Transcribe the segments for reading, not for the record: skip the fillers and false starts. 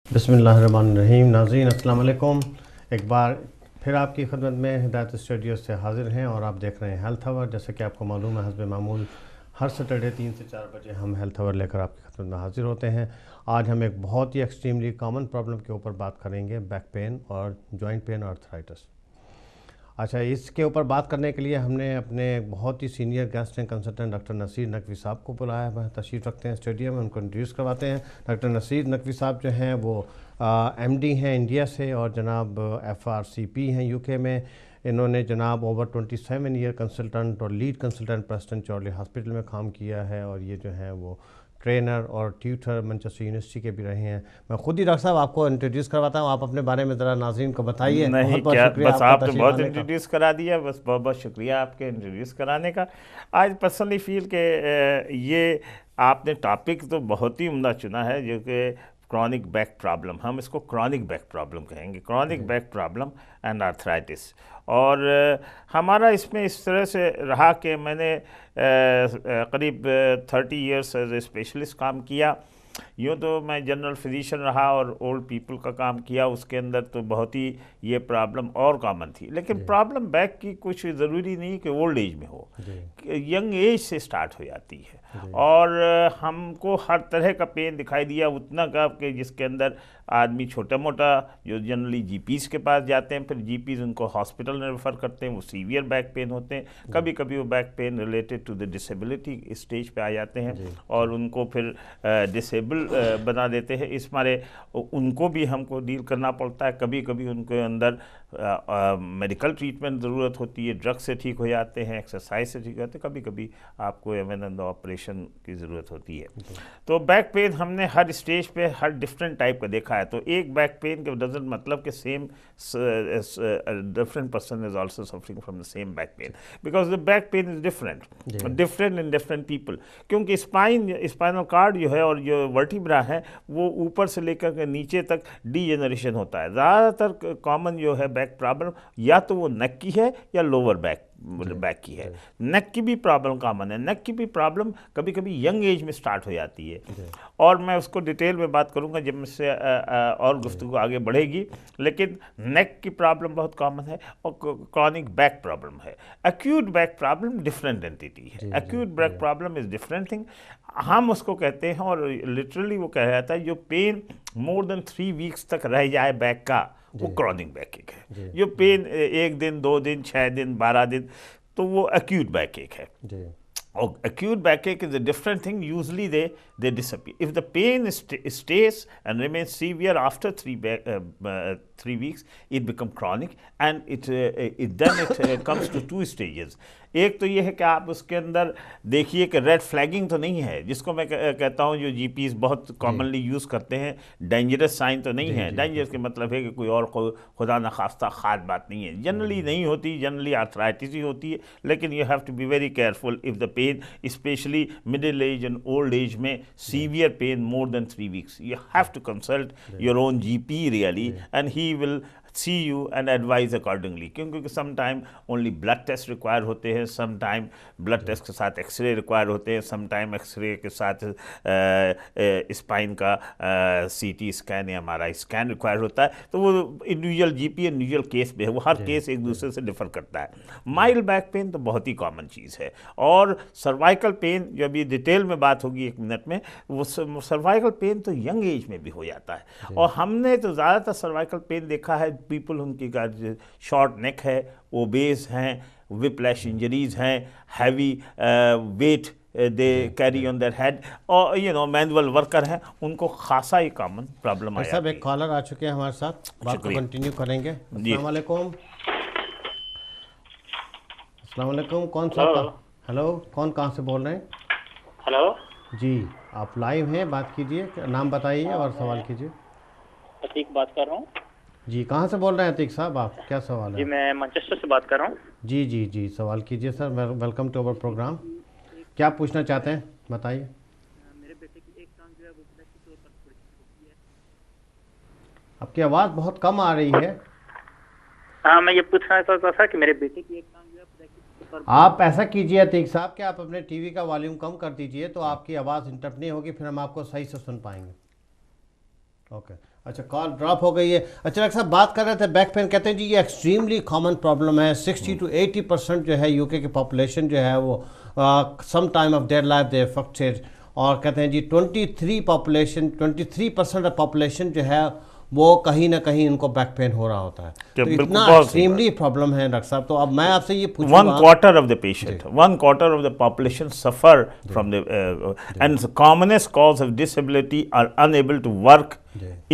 बिस्मिल्लाहिर्रहमानिर्रहीम। नाज़रीन अस्सलाम वालेकुम। एक बार फिर आपकी खिदमत में हिदायत स्टूडियो से हाज़िर हैं और आप देख रहे हैं हेल्थ आवर। जैसे कि आपको मालूम है, हस्ब मामूल हर सैटरडे 3 से 4 बजे हम हेल्थ आवर लेकर आपकी खिदमत में हाज़िर होते हैं। आज हम एक बहुत ही एक्सट्रीमली कॉमन प्रॉब्लम के ऊपर बात करेंगे, बैक पेन और जॉइंट पेन और आर्थराइटिस। अच्छा, इसके ऊपर बात करने के लिए हमने अपने बहुत ही सीनियर गेस्ट हैं, कंसल्टेंट डॉक्टर नसीर नकवी साहब को बुलाया है। तशरीफ़ रखते हैं स्टूडियो में, उनको इंट्रोड्यूस करवाते हैं। डॉक्टर नसीर नकवी साहब जो हैं वो एमडी हैं इंडिया से और जनाब एफआरसीपी हैं यूके में। इन्होंने जनाब ओवर 27 ईयर कंसल्टेंट और लीड कंसल्टेंट प्रेस्टन चॉर्ली हॉस्पिटल में काम किया है और ये जो है वो ट्रेनर और ट्यूटर मैनचेस्टर यूनिवर्सिटी के भी रहे हैं। मैं खुद ही डॉक्टर साहब आपको इंट्रोड्यूस करवाता हूँ, आप अपने बारे में ज़रा नाज़रीन को बताइए। नहीं, बहुत बहुत क्या शुक्रिया बस आपका आपने तशरीफ़ बहुत आने का। इंट्रोड्यूस करा दिया। बस बहुत बहुत शुक्रिया आपके इंट्रोड्यूस कराने का। आज पर्सनली फील के ये आपने टॉपिक तो बहुत ही उम्दा चुना है, जो कि क्रॉनिक बैक प्रॉब्लम, हम इसको क्रॉनिक बैक प्रॉब्लम कहेंगे, chronic back problem and arthritis. और हमारा इसमें इस तरह से रहा कि मैंने करीब 30 ईयर्स एज ए स्पेशलिस्ट काम किया। यूँ तो मैं जनरल फिजिशियन रहा और ओल्ड पीपल का काम किया, उसके अंदर तो बहुत ही ये प्रॉब्लम और कॉमन थी। लेकिन प्रॉब्लम बैक की कुछ ज़रूरी नहीं कि ओल्ड एज में हो, यंग एज से स्टार्ट हो जाती है। और हमको हर तरह का पेन दिखाई दिया, उतना का कि जिसके अंदर आदमी छोटा मोटा जो जनरली जीपीज़ के पास जाते हैं, फिर जीपीज़ उनको हॉस्पिटल में रेफ़र करते हैं, वो सीवियर बैक पेन होते हैं। कभी कभी वो back pain related to the disability stage पे आ जाते हैं और उनको फिर डिसेबल बना देते हैं। इस मारे उनको भी हमको डील करना पड़ता है। कभी कभी उनके अंदर मेडिकल ट्रीटमेंट ज़रूरत होती है, ड्रग से ठीक हो जाते हैं, एक्सरसाइज से ठीक हो जाते हैं, कभी कभी आपको एवं ऑपरेशन की ज़रूरत होती है। तो बैक पेन हमने हर स्टेज पे हर डिफरेंट टाइप का देखा है। तो एक बैक पेन के डजंट मतलब कि same different person is also suffering from the same back pain, because the back pain is different in different people. क्योंकि स्पाइनल कार्ड जो है और जो वर्टिब्रा है वो ऊपर से लेकर के नीचे तक डीजेनरेशन होता है। ज़्यादातर कॉमन जो है बैक प्रॉब्लम या तो वो नेक की है या लोअर बैक की है। नेक की भी प्रॉब्लम कॉमन है। नेक की भी प्रॉब्लम कभी कभी यंग एज में स्टार्ट हो जाती है और मैं उसको डिटेल में बात करूंगा जब मुझसे और गुफ्तगू आगे बढ़ेगी। लेकिन नेक की प्रॉब्लम बहुत कॉमन है और क्रॉनिक बैक प्रॉब्लम है। Acute back problem different entity है। Acute back problem is different thing, हम उसको कहते हैं और लिटरली वो कहा जाता है जो पेन मोर देन 3 वीक्स तक रह जाए बैक का, वो क्रॉनिक बैक है। जो पेन 1 दिन 2 दिन 6 दिन 12 दिन, तो वो एक्यूट बैक है। और acute backache is a different thing. Usually they disappear. If the pain stays and remains severe after 3 weeks, it becomes chronic and it comes to 2 stages. एक तो ये है कि आप उसके अंदर देखिए कि रेड फ्लैगिंग तो नहीं है, जिसको मैं कहता हूँ जो जीपीज बहुत कॉमनली यूज़ करते हैं। डेंजरस साइन तो नहीं है। डेंजरस के मतलब है कि कोई और खुदा न खास्ता खास बात नहीं है, जनरली नहीं होती, जनरली आर्थराइटिस ही होती है। लेकिन you have to be very careful if the pain specially middle age and old age में severe pain more than 3 weeks, you have to consult your own GP really and he will see you and advise accordingly। क्योंकि sometime only blood test require होते हैं, sometime blood test के साथ x ray require होते हैं, sometime x ray के साथ spine का CT स्कैन या MRI स्कैन रिक्वायर होता है। तो वो इंडिविजुअल GP इंडिविजुअल केस पे है, वो हर केस एक दूसरे से डिफर करता है। माइल्ड बैक पेन तो बहुत ही कॉमन चीज़ है। और सर्वाइकल पेन जो अभी डिटेल में बात होगी 1 मिनट में, वो सर्वाइकल पेन तो यंग एज में भी हो जाता है। और हमने तो ज़्यादातर सर्वाइकल पेन देखा है पीपल उनकी शॉर्ट नेक है, ओबेस हैं, विप्लैश इंजरीज हैं, heavy weight they carry on their head, और मैनुअल वर्कर हैं, उनको खासा ही कॉमन प्रॉब्लम आया। सब एक कॉलर आ चुके हैं हमारे साथ, बात को कंटिन्यू करेंगे। अस्सलाम वालेकुम। अस्सलाम वालेकुम। कौन सा? हेलो, कौन कहाँ से बोल रहे हैं? हेलो जी, आप लाइव हैं, बात कीजिए, नाम बताइए और सवाल कीजिए। अतीक बात कर रहा हूँ। जी, कहाँ से बोल रहे हैं अतीक साहब आप? क्या सवाल है? जी मैं मैनचेस्टर से बात कर रहा हूँ। जी जी जी, सवाल कीजिए sir. Welcome to our programme. क्या पूछना चाहते हैं, बताइए। मेरे बेटे की एक टांग जो है वो ब्लैक के तौर पर थोड़ी छोटी है। आपकी आवाज़ बहुत कम आ रही है। हाँ, मैं ये पूछना चाहता था कि मेरे बेटे की एक टांग जो है ब्लैक के तौर पर। आप ऐसा कीजिए अतीक साहब कि आप अपने टीवी का वॉल्यूम कम कर दीजिए, तो आपकी आवाज़ इंटरप्ट नहीं होगी, फिर हम आपको सही से सुन पाएंगे। ओके। अच्छा, कॉल ड्रॉप हो गई है। अच्छा डॉक्टर साहब, बात कर रहे थे बैक पेन, कहते हैं जी ये एक्सट्रीमली कॉमन प्रॉब्लम है। 60 to 80% जो है यूके की पॉपुलेशन जो है वो some time of their life they affected, और कहते हैं जी 23% ऑफ पॉपुलेशन जो है वो कहीं ना कहीं उनको बैक पेन हो रहा होता है। तो इतना एक्सट्रीमली प्रॉब्लम है डॉक्टर साहब। तो अब मैं आपसे ये पूछूंगा, 1/4 of the patient, 1/4 of the population suffer from the and the commonest cause of disability are unable to work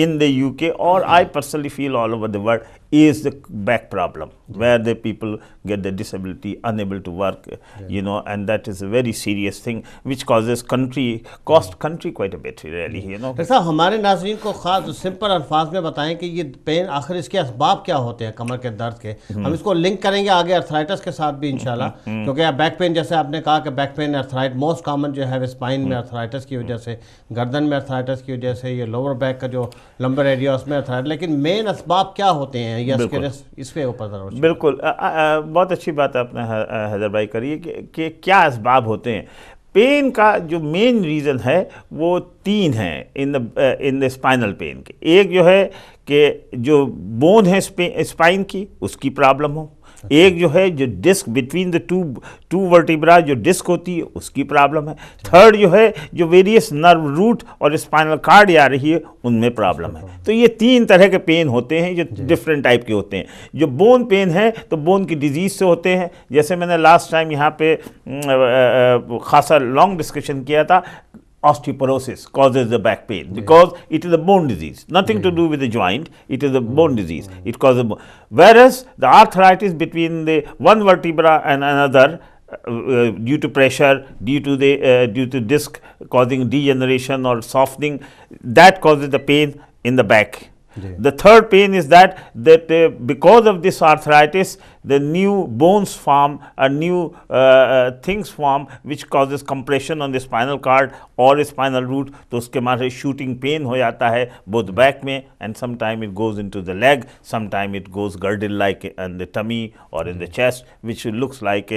in the UK, or I personally feel all over the world, is the back problem, where the people get the disability, unable to work, and that is a very serious thing which cost country quite a bit, really, doctor साहब हमारे नाज़रीन को खास simple अल्फाज में बताएं कि ये पेन आखिर इसके असबाब क्या होते हैं कमर के दर्द के। हम इसको लिंक करेंगे आगे अर्थराइटिस के साथ भी इंशाल्लाह, क्योंकि बैक पेन जैसे आपने कहा कि बैक पेन अर्थराइट मोस्ट कॉमन जो है स्पाइन में अर्थराइटिस की वजह से, गर्दन में अर्थराइटिस की वजह से, ये लोअर बैक का जो लंबर एरिया उसमें अर्थराइटिस, लेकिन मेन असबाब क्या होते हैं इसके ऊपर? बिल्कुल, बहुत अच्छी बात आपने हैदर भाई करी है कि क्या असबाब होते हैं। पेन का जो मेन रीज़न है वो 3 हैं इन द स्पाइनल पेन के। एक जो है कि जो बोन है स्पाइन की, उसकी प्रॉब्लम हो। एक जो है जो disc between the two vertebra जो डिस्क होती है उसकी प्रॉब्लम है। थर्ड जो है जो वेरियस नर्व रूट और स्पाइनल कार्ड आ रही है उनमें प्रॉब्लम है। तो ये 3 तरह के पेन होते हैं जो डिफरेंट टाइप के होते हैं। जो बोन पेन है तो बोन की डिजीज़ से होते हैं, जैसे मैंने लास्ट टाइम यहाँ पे खासा लॉन्ग डिस्कशन किया था। Osteoporosis causes the back pain because it is a bone disease, nothing to do with the joint, it is a bone disease, it causes whereas the arthritis between the one vertebra and another due to pressure, due to disc causing degeneration or softening, that causes the pain in the back. The third pain is that because of this arthritis, the new bones form, new things form which causes compression on the spinal cord or spinal root. तो उसके मारे shooting pain हो जाता है both back में, and sometime it goes into the leg, sometime it goes girdle like in the tummy or in the chest, which looks like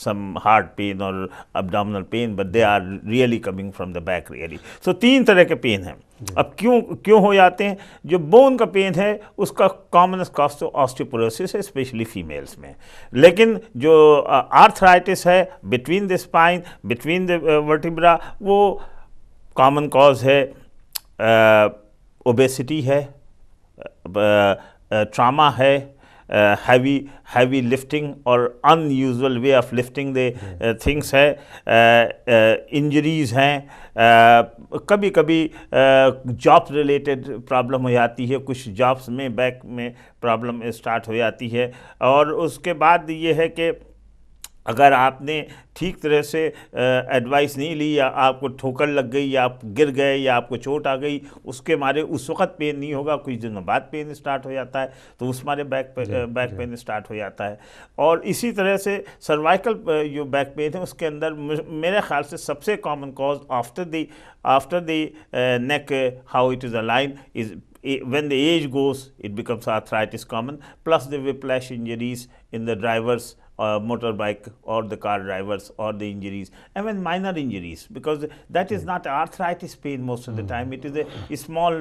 some heart pain or abdominal pain, but they are really coming from the back really. So 3 तरह के pen हैं। अब क्यों हो जाते हैं? जो bone का पेन है उसका कॉमनेस्ट कॉज तो ऑस्टियोपोरोसिस है, स्पेशली फीमेल्स में। लेकिन जो आर्थराइटिस है between the spine, between the vertebra, वो कॉमन कॉज है ओबेसिटी है, ट्रामा है, heavy lifting or unusual way of lifting the things है, इंजरीज़ हैं, कभी कभी जॉब रिलेटेड प्रॉब्लम हो जाती है, कुछ जॉब्स में बैक में प्रॉब्लम स्टार्ट हो जाती है। और उसके बाद ये है कि अगर आपने ठीक तरह से एडवाइस नहीं ली, या आपको ठोकर लग गई, या आप गिर गए, या आपको चोट आ गई, उसके मारे उस वक्त पेन नहीं होगा, कुछ दिनों बाद पेन स्टार्ट हो जाता है, तो उस मारे बैक पेन स्टार्ट हो जाता है। और इसी तरह से सर्वाइकल जो बैक पेन है उसके अंदर मेरे ख्याल से सबसे common cause after the neck how it is align is when the age goes, it becomes arthritis common, plus the whiplash injuries in the drivers, motorbike or the car drivers, or the injuries, even minor injuries, because that is not arthritis pain most of the time. It is a small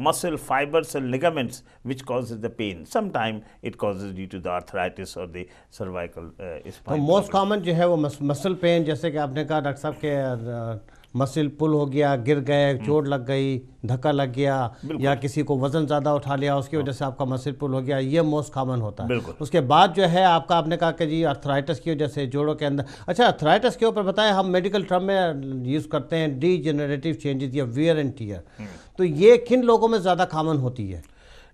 muscle fibers and ligaments which causes the pain. Sometimes it causes due to the arthritis or the cervical spine. तो most common जो है वो muscle pain, जैसे कि आपने कहा doctor साहब के मसल पुल हो गया, गिर गए, चोट लग गई, धक्का लग गया, या किसी को वजन ज़्यादा उठा लिया उसकी वजह से आपका मसल पुल हो गया, ये मोस्ट कॉमन होता है। उसके बाद जो है आपका, आपने कहा कि जी अर्थराइटिस की वजह से जोड़ों के अंदर। अच्छा, अर्थराइटिस के ऊपर बताएं, हम मेडिकल टर्म में यूज़ करते हैं डीजेनरेटिव चेंजेस या वियर एंड टियर, तो ये किन लोगों में ज़्यादा कॉमन होती है?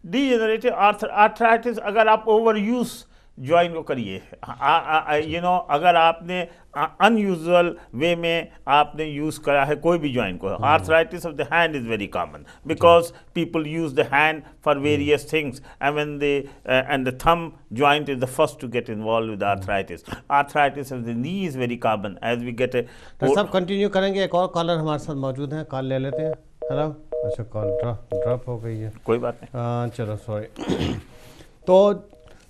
डीजेनरेटिव आर्थराइटिस अगर आप ओवर यूज़ ज्वाइन को करिए, अगर आपने अनयूजुअल वे में आपने यूज़ करा है कोई भी ज्वाइन को, arthritis of the hand is very common because people use the hand for various things and the thumb joint is the first to get involved with arthritis. Arthritis of the knee is very common as we get a... तो सब continue करेंगे, एक और collar हमारे साथ मौजूद हैं, call ले लेते हैं। हेलो, अच्छा कॉल ड्रॉप हो गई है, कोई बात नहीं, चलो सॉरी। तो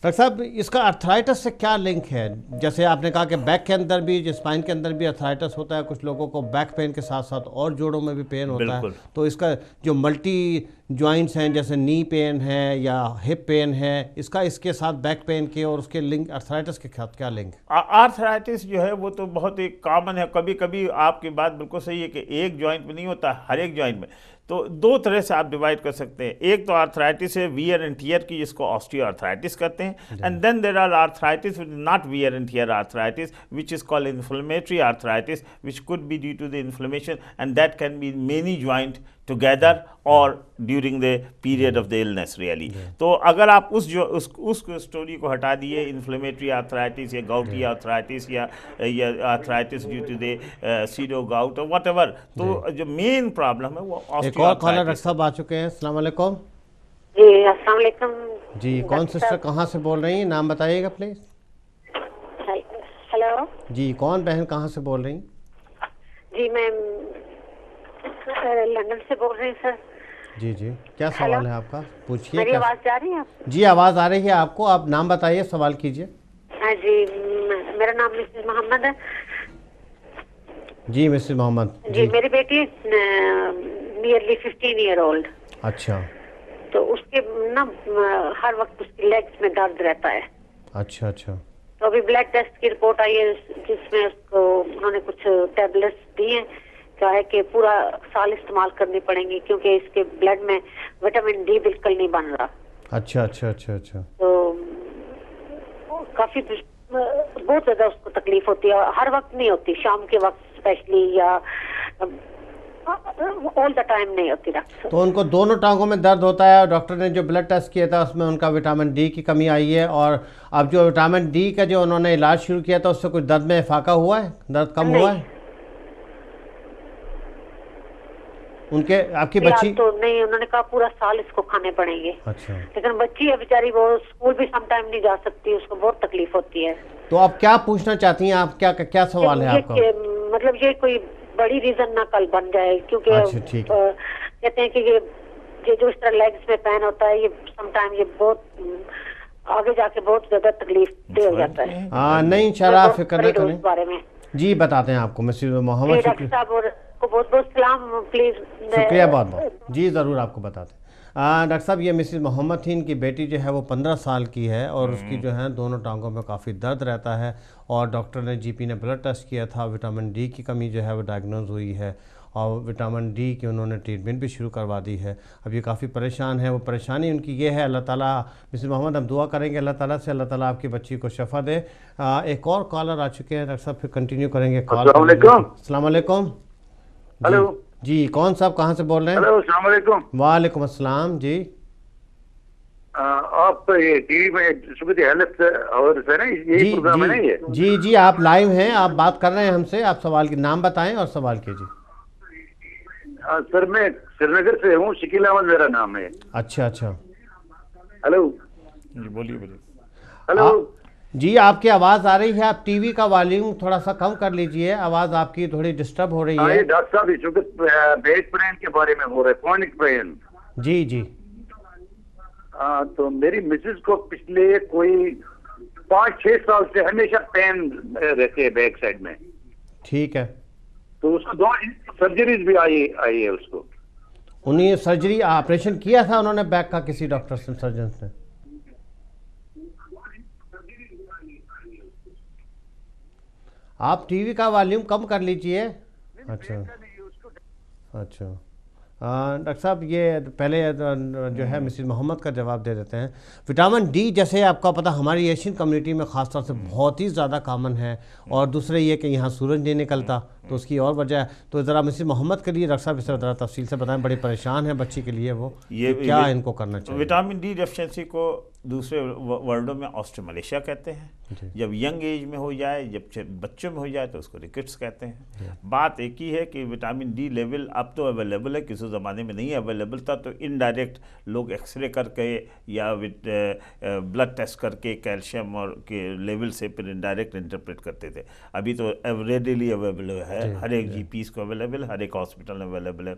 डॉक्टर साहब, इसका अर्थराइटिस से क्या लिंक है? जैसे आपने कहा कि बैक के अंदर भी, जो स्पाइन के अंदर भी अर्थराइटिस होता है, कुछ लोगों को बैक पेन के साथ साथ और जोड़ों में भी पेन होता है, बिल्कुल। तो इसका जो मल्टी जॉइंट्स हैं, जैसे नी पेन है या हिप पेन है, इसका इसके साथ बैक पेन के और उसके लिंक अर्थराइटिस के साथ क्या लिंक? आर्थराइटिस जो है वो तो बहुत ही कॉमन है। कभी कभी आपकी बात बिल्कुल सही है कि एक जॉइंट में नहीं होता, हर एक जॉइंट में। तो दो तरह से आप डिवाइड कर सकते हैं। एक तो आर्थराइटिस है वियर एंड टियर की, जिसको ऑस्टियो आर्थराइटिस कहते हैं, and then there are arthritis not wear and tear arthritis which is called inflammatory arthritis which could be due to the inflammation and that can be many joint together or during the period of the illness really. तो अगर आप उस story को हटा दिए, inflammatory arthritis या gouty arthritis या arthritis due to the pseudo gout और व्हाटएवर, तो जो मेन प्रॉब्लम है वो एक और कॉलर डॉक्टर साहब आ चुके हैं। अस्सलाम वालेकुम। जी अस्सलाम वालेकुम जी, कौन सिस्टर कहाँ से बोल रही हैं? नाम बताइएगा प्लीज। हेलो जी, कौन बहन कहाँ से बोल रही हैं? जी, मैं लंदन से बोल रही हूँ सर। जी जी, क्या सवाल है आपका? पूछिए। मेरी क्या? आवाज़ जा रही है आपको? जी, आवाज़ आ रही है आपको। आप नाम बताइए, सवाल कीजिए। हाँ जी, मेरा नाम मिसेस मोहम्मद है। जी मिसेस मोहम्मद जी, मेरी बेटी नियरली 15 ईयर ओल्ड। अच्छा तो उसके ना हर वक्त उसकी लेग्स में दर्द रहता है। अच्छा अच्छा। तो अभी ब्लड टेस्ट की रिपोर्ट आई है जिसमें उसको उन्होंने कुछ टैबलेट्स दी हैं। क्या है कि पूरा साल इस्तेमाल करनी पड़ेंगी क्योंकि इसके ब्लड में विटामिन डी बिल्कुल नहीं बन रहा। अच्छा अच्छा अच्छा अच्छा। तो काफी बहुत ज्यादा उसको तकलीफ होती है। हर वक्त नहीं होती, शाम के वक्त स्पेशली, या ऑल द टाइम नहीं होती डॉक्टर। तो उनको दोनों टांगों में दर्द होता है। डॉक्टर ने जो ब्लड टेस्ट किया था उसमें उनका विटामिन डी की कमी आई है, और अब जो विटामिन डी का जो उन्होंने इलाज शुरू किया था उससे कुछ दर्द में इफाका हुआ है, दर्द कम हुआ है उनके? आपकी बच्ची तो नहीं, उन्होंने कहा पूरा साल इसको खाने पड़ेंगे। अच्छा। लेकिन बच्ची है बेचारी, वो स्कूल भी सम टाइम नहीं जा सकती, उसको बहुत तकलीफ होती है। तो आप क्या पूछना चाहती हैं? आप क्या क्या सवाल है आपका? मतलब ये कोई बड़ी रीजन ना कल बन जाए, क्योंकि अच्छा, ठीक है। कहते हैं कि ये जो इस तरह लेग्स में पेन होता है, ये सम टाइम ये बहुत आगे जाके बहुत ज्यादा तकलीफ दे हो जाता है। हाँ नहीं, इंशाल्लाह फिक्र न करें। बारे में जी बताते हैं आपको। मिसेस मोहम्मद, डॉक्टर साहब और को बहुत बहुत सलाम, प्लीज। शुक्रिया बहुत बहुत। जी ज़रूर आपको बताते हैं। डॉक्टर साहब, ये मिसेस मोहम्मद थी, इनकी बेटी जो है वो 15 साल की है और उसकी जो है दोनों टांगों में काफ़ी दर्द रहता है, और डॉक्टर ने जीपी ने ब्लड टेस्ट किया था, विटामिन डी की कमी जो है वो डायग्नोज हुई है, और विटामिन डी की उन्होंने ट्रीटमेंट भी शुरू करवा दी है। अब ये काफ़ी परेशान है। वो परेशानी उनकी ये है, अल्लाह ताला, मिसेस मोहम्मद हम दुआ करेंगे अल्लाह ताला से, अल्लाह ताला आपकी बच्ची को शफा दे। एक और कॉलर आ चुके हैं डॉक्टर साहब, फिर कंटिन्यू करेंगे कॉल। अस्सलाम वालेकुम। हेलो जी, कौन साहब कहाँ से बोल रहे हैं? हेलो, अस्सलाम वालेकुम। वालेकुम अस्सलाम। जी आप ये टीवी में सुबह हेल्थ और है ना, यही प्रोग्राम है ना ये? जी जी, आप लाइव हैं, आप बात कर रहे हैं हमसे। आप सवाल के नाम बताएं और सवाल कीजिए। सर मैं श्रीनगर से हूँ, शकील अहमद मेरा नाम है। अच्छा अच्छा। हेलो जी बोलिए बोलिए। हेलो जी, आपकी आवाज़ आ रही है, आप टीवी का वॉल्यूम थोड़ा सा कम कर लीजिए, आवाज़ आपकी थोड़ी डिस्टर्ब हो रही है। ये डॉक्टर साहब शुगर बैक पेन के बारे में बोल रहे, क्रॉनिक पेन। जी जी। तो मेरी मिसेज को पिछले कोई 5-6 साल से हमेशा पेन रहते है बैक साइड में। ठीक है। तो उसको 2 सर्जरीज भी आई है उसको। उन्हें सर्जरी, ऑपरेशन किया था उन्होंने बैक का किसी डॉक्टर से, सर्जन से? आप टीवी का वॉल्यूम कम कर लीजिए। अच्छा अच्छा। डॉक्टर साहब, ये पहले जो है मिसेस मोहम्मद का जवाब दे देते हैं। विटामिन डी जैसे आपका पता हमारी एशियन कम्युनिटी में ख़ास तौर से बहुत ही ज़्यादा कॉमन है, और दूसरे ये कि यहाँ सूरज नहीं निकलता, तो उसकी और वजह है। तो ज़रा मिसेस मोहम्मद के लिए डॉक्टर साहब इसे ज़रा तफसील से बताएं, बड़ी परेशान है बच्ची के लिए वो, ये क्या इनको करना चाहिए? विटामिन डी डेफिशिएंसी को दूसरे वर्ल्डों में ऑस्टियोमलेशिया कहते हैं। जब यंग एज में हो जाए, जब बच्चों में हो जाए तो उसको रिकेट्स कहते हैं। बात एक ही है कि विटामिन डी लेवल अब तो अवेलेबल है, किसी ज़माने में नहीं अवेलेबल था, तो इनडायरेक्ट लोग एक्सरे करके या ब्लड टेस्ट करके कैल्शियम और के लेवल से फिर इनडायरेक्ट इंटरप्रेट करते थे। अभी तो रेडिली अवेलेबल है, हर एक जीपीस को अवेलेबल, हर एक हॉस्पिटल में अवेलेबल है।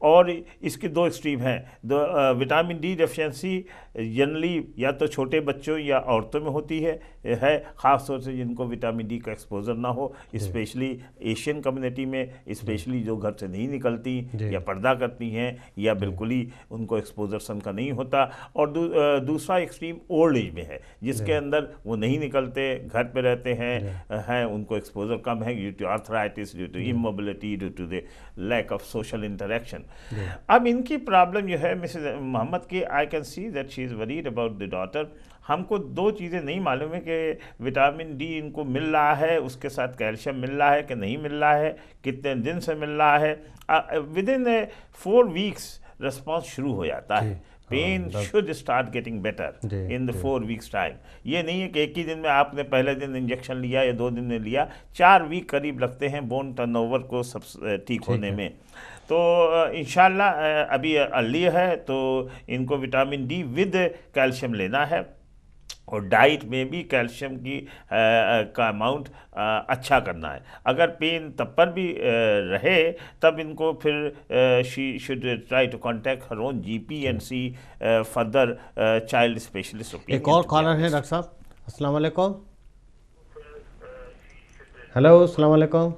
और इसके दो एक्सट्रीम हैं। विटामिन डी डेफिशिएंसी जनरली या तो छोटे बच्चों या औरतों में होती है ख़ास तौर से जिनको विटामिन डी का एक्सपोजर ना हो, स्पेशली एशियन कम्युनिटी में, स्पेशली जो घर से नहीं निकलती या पर्दा करती हैं या बिल्कुल ही उनको एक्सपोजर सन का नहीं होता। और दूसरा एक्सट्रीम ओल्ड एज में है, जिसके अंदर वो नहीं निकलते, घर पे रहते हैं, उनको एक्सपोजर कम है due to arthritis, due to immobility, due to the lack of social interaction. अब इनकी प्रॉब्लम जो है मिसेस मोहम्मद की, I can see that she is worried about the daughter. हमको दो चीज़ें नहीं मालूम है कि विटामिन डी इनको मिल रहा है, उसके साथ कैल्शियम मिल रहा है कि नहीं मिल रहा है, कितने दिन से मिल रहा है। विद इन 4 वीक्स रिस्पॉन्स शुरू हो जाता है। Pain should start getting better in the 4 weeks time. ये नहीं है कि एक ही दिन में आपने पहले दिन इंजेक्शन लिया या 2 दिन में लिया, 4 वीक करीब लगते हैं बोन टर्नओवर को सब ठीक होने में। तो इंशाल्लाह अभी अर्ली है तो इनको विटामिन डी विद कैल्शियम लेना है, और डाइट में भी कैल्शियम की का अमाउंट अच्छा करना है। अगर पेन तब पर भी रहे तब इनको फिर she should try to contact her own GP and see further child specialist opinion. एक और कॉलर है डॉक्टर साहब। अस्सलाम वालेकुम। हेलो, अस्सलाम वालेकुम।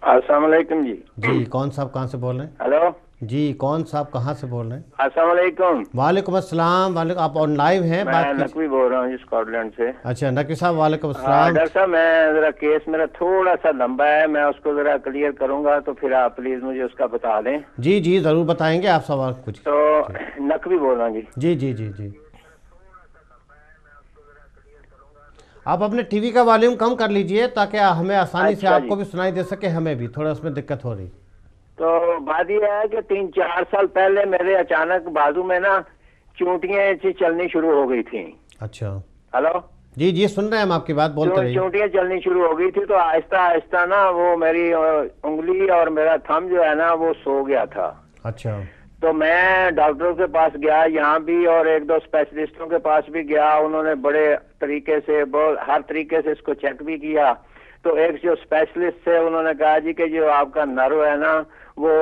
अस्सलाम वालेकुम जी। जी, कौन साहब कहाँ से बोल रहे हैं? हेलो जी, कौन साहब कहाँ से बोल रहे हैं? अस्सलाम वालेकुम। वालेकुम अस्सलाम। वालेकुम, आप ऑन लाइव हैं? मैं नकवी बोल रहा हूँ स्कॉटलैंड से। अच्छा नकवी साहब, वालेकुम अस्सलाम। डॉक्टर साहब, मैं जरा केस मेरा थोड़ा सा लंबा है, मैं उसको जरा क्लियर करूंगा तो फिर आप प्लीज मुझे उसका बता दें। जी जी जरूर बताएंगे, आप सवाल कुछ। तो नकवी बोल रहा हूँ जी। जी जी जी जी आप अपने टीवी का वॉल्यूम कम कर लीजिए ताकि हमें आसानी से आपको भी सुनाई दे सके, हमें भी थोड़ा उसमें दिक्कत हो रही। तो बात यह है कि 3-4 साल पहले मेरे अचानक बाजू में ना चूंटियां ऐसी चलनी शुरू हो गई थी। अच्छा। हेलो जी जी सुन रहे हैं हम आपकी बात, बोलते रहिए। चूंटियां चलनी शुरू हो गई थी तो आहिस्ता आहिस्ता ना वो मेरी उंगली और मेरा थंब जो है ना वो सो गया था। अच्छा। तो मैं डॉक्टरों के पास गया यहाँ भी और 1-2 स्पेशलिस्टों के पास भी गया, उन्होंने बड़े तरीके से हर तरीके से इसको चेक भी किया। तो एक जो स्पेशलिस्ट थे उन्होंने कहा जी कि जो आपका नर्व है ना वो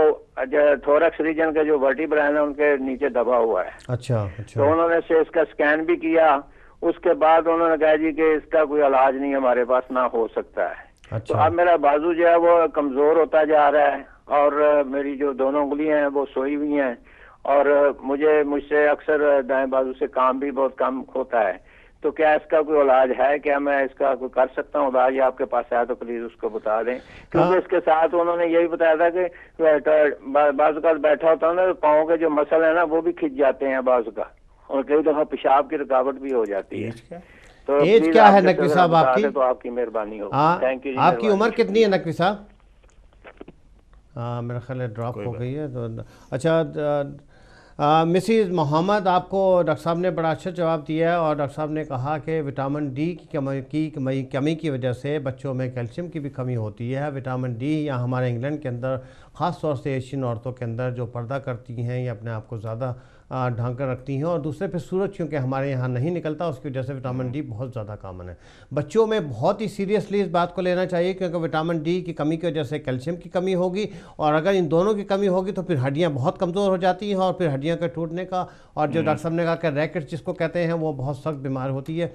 थोरक्स रीजन के जो वर्टिब्रा है ना उनके नीचे दबा हुआ है। अच्छा अच्छा। तो उन्होंने से इसका स्कैन भी किया, उसके बाद उन्होंने कहा जी कि इसका कोई इलाज नहीं हमारे पास ना हो सकता है। अच्छा। तो अब मेरा बाजू जो है वो कमजोर होता जा रहा है और मेरी जो दोनों उंगलियां हैं वो सोई हुई हैं और मुझसे अक्सर दाएं बाजू से काम भी बहुत कम होता है। तो क्या इसका कोई इलाज है? क्या मैं इसका कोई कर सकता हूँ इलाज? आपके पास आया तो प्लीज उसको बता दें, क्योंकि इसके साथ उन्होंने यही बताया था कि बाजू का बैठा होता है ना, पाँव के जो मसल है ना वो भी खिंच जाते हैं बाजू का, और कई दफा पेशाब की रुकावट भी हो जाती है। तो एज क्या है नकवी साहब आपकी? तो आपकी मेहरबानी होगी। Thank you. आपकी उम्र कितनी है नकवी साहब? मेरा ख्याल है ड्रॉप हो गई है तो। अच्छा मिसिज मोहम्मद, आपको डॉक्टर साहब ने बड़ा अच्छा जवाब दिया है और डॉक्टर साहब ने कहा कि विटामिन डी की कमी की वजह से बच्चों में कैल्शियम की भी कमी होती है। विटामिन डी या हमारे इंग्लैंड के अंदर ख़ास तौर से एशियन औरतों के अंदर जो पर्दा करती हैं या अपने आप को ज़्यादा ढांक कर रखती हैं, और दूसरे पे सूरज क्योंकि हमारे यहाँ नहीं निकलता उसकी वजह से विटामिन डी बहुत ज़्यादा कॉमन है। बच्चों में बहुत ही सीरियसली इस बात को लेना चाहिए क्योंकि विटामिन डी की कमी की वजह से कैल्शियम की कमी होगी, और अगर इन दोनों की कमी होगी तो फिर हड्डियाँ बहुत कमज़ोर हो जाती हैं और फिर हड्डियों के टूटने का, और जो डॉक्टर साहब ने कहा कि रैकेट जिसको कहते हैं वो बहुत सख्त बीमार होती है।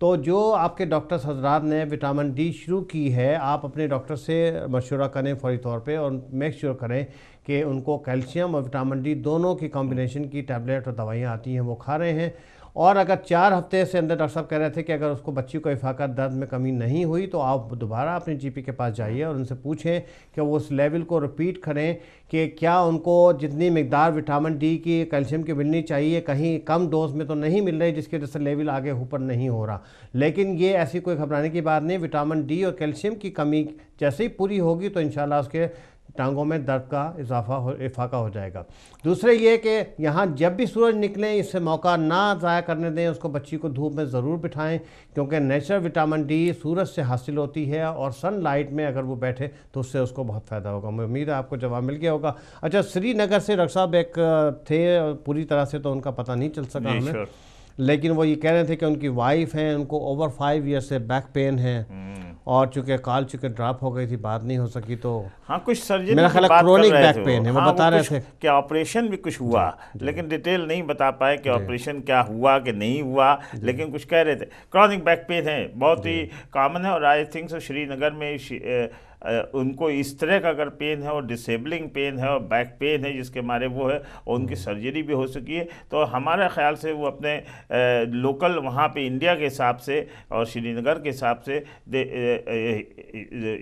तो जो आपके डॉक्टर्स हजरात ने विटामिन डी शुरू की है, आप अपने डॉक्टर से मशवरा करें फौरी तौर पे और मेक श्योर करें कि उनको कैल्शियम और विटामिन डी दोनों की कॉम्बिनेशन की टैबलेट और दवाइयाँ आती हैं वो खा रहे हैं। और अगर 4 हफ्ते से अंदर डॉक्टर साहब कह रहे थे कि अगर उसको बच्ची को इफाका दर्द में कमी नहीं हुई तो आप दोबारा अपने जीपी के पास जाइए और उनसे पूछें कि वो उस लेवल को रिपीट करें कि क्या उनको जितनी मिकदार विटामिन डी की कैल्शियम की मिलनी चाहिए कहीं कम डोज में तो नहीं मिल रही जिसकी वजह से लेवल आगे ऊपर नहीं हो रहा। लेकिन ये ऐसी कोई घबराने की बात नहीं, विटामिन डी और कैल्शियम की कमी जैसे ही पूरी होगी तो इंशाल्लाह उसके टांगों में दर्द का इफाका हो जाएगा। दूसरे ये कि यहाँ जब भी सूरज निकले इससे मौका ना ज़ाया करने दें, उसको बच्ची को धूप में ज़रूर बिठाएं क्योंकि नेचुरल विटामिन डी सूरज से हासिल होती है और सनलाइट में अगर वो बैठे तो उससे उसको बहुत फ़ायदा होगा। मैं उम्मीद है आपको जवाब मिल गया होगा। अच्छा, श्रीनगर से डॉक्टर साहब एक थे, पूरी तरह से तो उनका पता नहीं चल सका हमें, लेकिन वो ये कह रहे थे कि उनकी वाइफ हैं, उनको ओवर 5 ईयर से बैक पेन है और चूँकि काल चूँकि ड्रॉप हो गई थी, बात नहीं हो सकी, तो हाँ कुछ सर्जरी मेरा ख्याल क्रोनिक बैक पेन है, वो बता रहे थे कि ऑपरेशन भी कुछ हुआ, लेकिन डिटेल नहीं बता पाए कि ऑपरेशन क्या हुआ कि नहीं हुआ, लेकिन कुछ कह रहे थे। क्रॉनिक बैक पेन है, बहुत ही कॉमन है, और आई थिंक सो श्रीनगर में उनको इस तरह का अगर पेन है और डिसेबलिंग पेन है और बैक पेन है जिसके मारे वो है, और उनकी सर्जरी भी हो चुकी है, तो हमारे ख्याल से वो अपने लोकल वहाँ पे इंडिया के हिसाब से और श्रीनगर के हिसाब से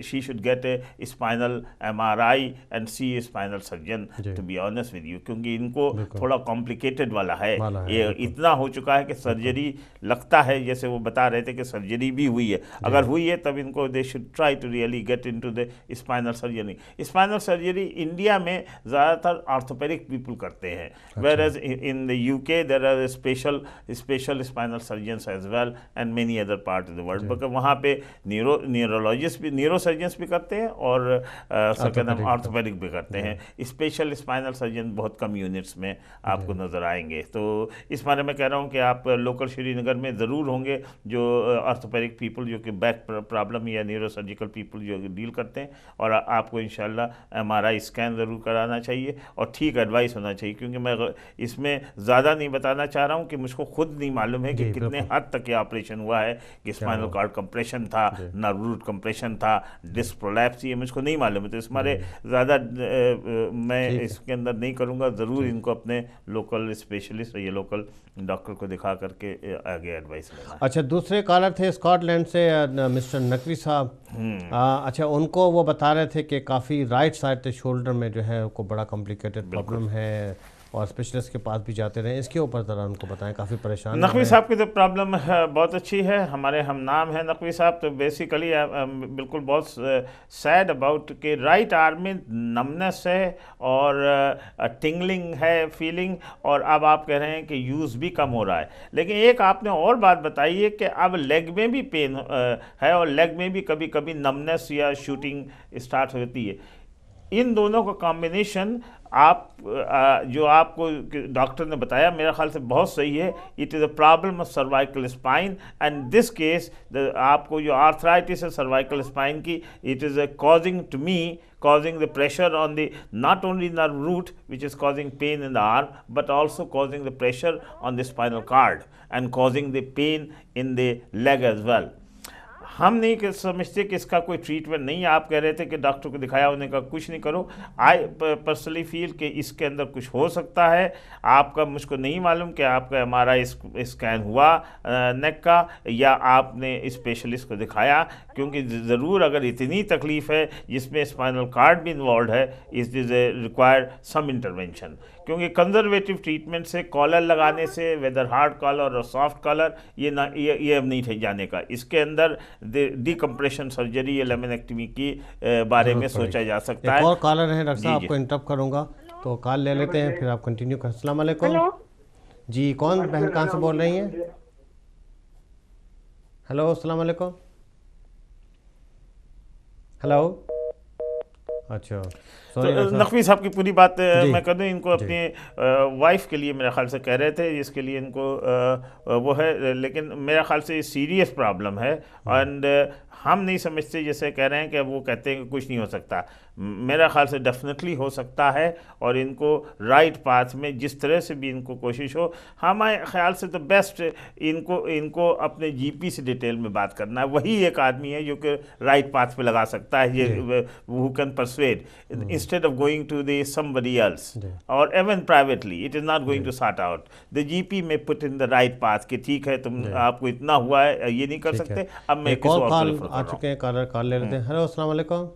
she should get a spinal MRI and see a spinal surgeon, to be honest with you, क्योंकि इनको थोड़ा कॉम्प्लिकेटेड वाला है, ये इतना हो चुका है कि सर्जरी लगता है, जैसे वो बता रहे थे कि सर्जरी भी हुई है, अगर हुई है तब इनको they should try to really get into the spinal surgery. Spinal surgery India में ज़्यादातर ऑर्थोपेडिक पीपल करते हैं, where as in the UK there are special spinal surgeons as well and many other part of the world, because वहाँ पे neurologist भी, neuro surgeons भी करते हैं और ऑर्थोपेडिक भी करते हैं। स्पेशल स्पाइनल सर्जन बहुत कम यूनिट्स में आपको नज़र आएंगे। तो इस बारे में कह रहा हूँ कि आप लोकल श्रीनगर में ज़रूर होंगे जो ऑर्थोपेडिक पीपल जो कि बैक प्रॉब्लम या न्यूरो सर्जिकल पीपल जो डील करते हैं, और आपको इंशाल्लाह MRI स्कैन ज़रूर कराना चाहिए और ठीक एडवाइस होना चाहिए, क्योंकि मैं इसमें ज़्यादा नहीं बताना चाह रहा हूँ कि मुझको खुद नहीं मालूम है कि कितने हद तक ये ऑपरेशन हुआ है, कि स्पाइनल कॉर्ड कंप्रेशन था, नर्व रूट कंप्रेशन था, डिस्क प्रोलैप्स, ये मुझको नहीं मालूम है, तो इस मारे ज़्यादा मैं इसके अंदर नहीं करूँगा। ज़रूर इनको अपने लोकल स्पेशलिस्ट या लोकल डॉक्टर को दिखा करके आगे एडवाइस लेना। अच्छा, दूसरे कॉलर थे स्कॉटलैंड से मिस्टर नकवी साहब। अच्छा, उनको वो बता रहे थे कि काफ़ी राइट साइड शोल्डर में जो है उनको बड़ा कॉम्प्लिकेटेड प्रॉब्लम है और स्पेशलिस्ट के पास भी जाते रहे, इसके ऊपर ज़रा उनको बताएं, काफ़ी परेशान। नकवी साहब की तो प्रॉब्लम बहुत अच्छी है, हमारे हम नाम है नकवी साहब, तो बेसिकली बिल्कुल बहुत सैड अबाउट कि राइट आर्म में नमनेस है और टिंगलिंग है फीलिंग, और अब आप कह रहे हैं कि यूज़ भी कम हो रहा है, लेकिन एक आपने और बात बताई है कि अब लेग में भी पेन है और लेग में भी कभी कभी नमनेस या शूटिंग स्टार्ट होती है। इन दोनों का कॉम्बिनेशन आप जो आपको डॉक्टर ने बताया मेरा ख्याल से बहुत सही है। It is a problem of cervical spine and this case आपको जो आर्थराइटिस है सर्वाइकल स्पाइन की, it is causing to me causing the pressure on the not only nerve root which is causing pain in the arm, but also causing the pressure on the spinal cord and causing the pain in the leg as well. हम नहीं समझते कि इसका कोई treatment नहीं है। आप कह रहे थे कि डॉक्टर को दिखाया, उन्होंने कहा कुछ नहीं करो। आई पर्सनली फील कि इसके अंदर कुछ हो सकता है। आपका मुझको नहीं मालूम कि आपका MRI स्कैन हुआ नेक का या आपने स्पेशलिस्ट को दिखाया, क्योंकि ज़रूर अगर इतनी तकलीफ़ है जिसमें स्पाइनल कार्ड भी इन्वॉल्व है, it is required some intervention, क्योंकि कंजर्वेटिव ट्रीटमेंट से कॉलर लगाने से, वेदर हार्ड कॉलर और सॉफ्ट कॉलर, ये अब नहीं ठह जाने का। इसके अंदर डिकम्प्रेशन सर्जरी या लेमिनेक्टमी की बारे में सोचा जा सकता है। और कॉलर है डॉक्टर साहब, आपको इंटरप्ट करूंगा तो कॉल ले लेते हैं, फिर आप कंटिन्यू कर। अस्सलाम वालेकुम जी, कौन बहन कहाँ से बोल रही हैं? हेलो, अस्सलाम वालेकुम। हेलो, अच्छा, तो नकवी साहब की पूरी बात मैं कर दूँ। इनको अपनी वाइफ के लिए मेरे ख्याल से कह रहे थे, जिसके लिए इनको वो है, लेकिन मेरे ख्याल से सीरियस प्रॉब्लम है एंड हम नहीं समझते, जैसे कह रहे हैं कि वो कहते हैं कि कुछ नहीं हो सकता। मेरा ख्याल से डेफिनेटली हो सकता है, और इनको राइट पाथ में जिस तरह से भी इनको कोशिश हो, हमारे ख्याल से तो बेस्ट इनको अपने GP से डिटेल में बात करना है। वही एक आदमी है जो कि राइट पाथ पे लगा सकता है, ये who can persuade instead of going to the somebody else और even privately. It is not going to sort out, the GP में put in the right path कि ठीक है, तुम आपको इतना हुआ है, ये नहीं कर सकते। अब मैं किसी और आ चुके हैं, कॉल ले लेते हैं। हेलो, अस्सलाम वालेकुम।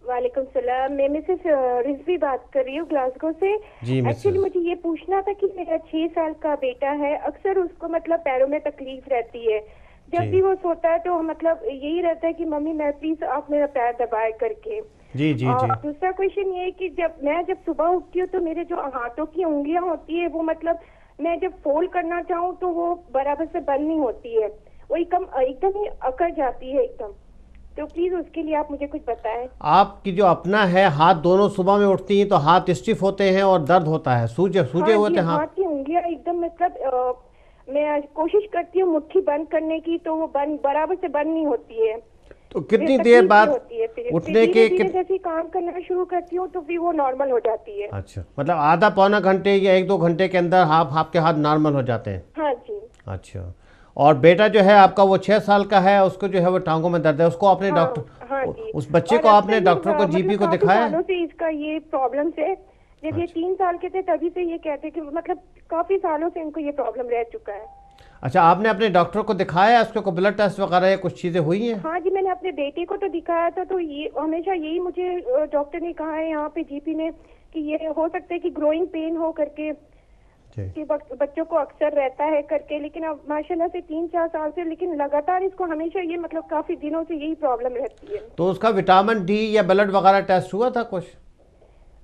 वालेकुम सलाम। मैं मिसेस रिजवी बात कर रही हूँ ग्लासगो से। एक्चुअली मुझे ये पूछना था कि मेरा 6 साल का बेटा है, अक्सर उसको मतलब पैरों में तकलीफ रहती है। जब भी वो सोता है तो मतलब यही रहता है कि मम्मी मैं प्लीज आप मेरा पैर दबाए करके। जी जी जी। दूसरा क्वेश्चन ये है कि जब सुबह उठती हूँ तो मेरे जो हाथों की उंगलियां होती है वो मतलब मैं जब फोल्ड करना चाहूँ तो वो बराबर से बंद नहीं होती है, वो एकदम ही अकड़ जाती है एकदम। तो प्लीज उसके लिए आप मुझे कुछ बताएं। आपकी जो अपना है, हाथ दोनों सुबह में उठती हैं तो हाथ स्टिफ होते हैं और दर्द होता है, सूजे होते हैं हाथ की उंगलियां एकदम मतलब मैं कोशिश करती हूँ मुट्ठी बंद करने की, तो वो बंद बराबर से बंद नहीं होती है। तो कितनी देर बाद उठने के जैसे काम करना शुरू करती हूँ तो फिर वो नॉर्मल हो जाती है। अच्छा, मतलब आधा पौना घंटे या 1-2 घंटे के अंदर आपके हाथ नॉर्मल हो जाते हैं? हाँ जी। अच्छा, और बेटा जो है आपका वो 6 साल का है, उसको जो है वो टांगों में दर्द है, उसको आपने डॉक्टर, हाँ जी, उस बच्चे को आपने डॉक्टर को, जीपी को दिखाया? सालों से इसका ये प्रॉब्लम है। जब ये 3 साल के थे तभी से ये कहते कि मतलब काफी सालों से इनको ये प्रॉब्लम रह चुका है। अच्छा, आपने अपने डॉक्टर को दिखाया, उसके को ब्लड टेस्ट वगैरह या कुछ चीजें हुई हैं? हाँ जी, मैंने अपने बेटे को तो दिखाया था, तो ये हमेशा यही मुझे डॉक्टर ने कहा है यहाँ पे जीपी ने कि ये हो सकता है कि ग्रोइंग पेन हो करके कि बच्चों को अक्सर रहता है करके, लेकिन अब माशाल्लाह से 3-4 साल से, लेकिन लगातार इसको हमेशा ये मतलब काफी दिनों से यही प्रॉब्लम रहती है। तो उसका विटामिन डी या ब्लड वगैरह टेस्ट हुआ था कुछ?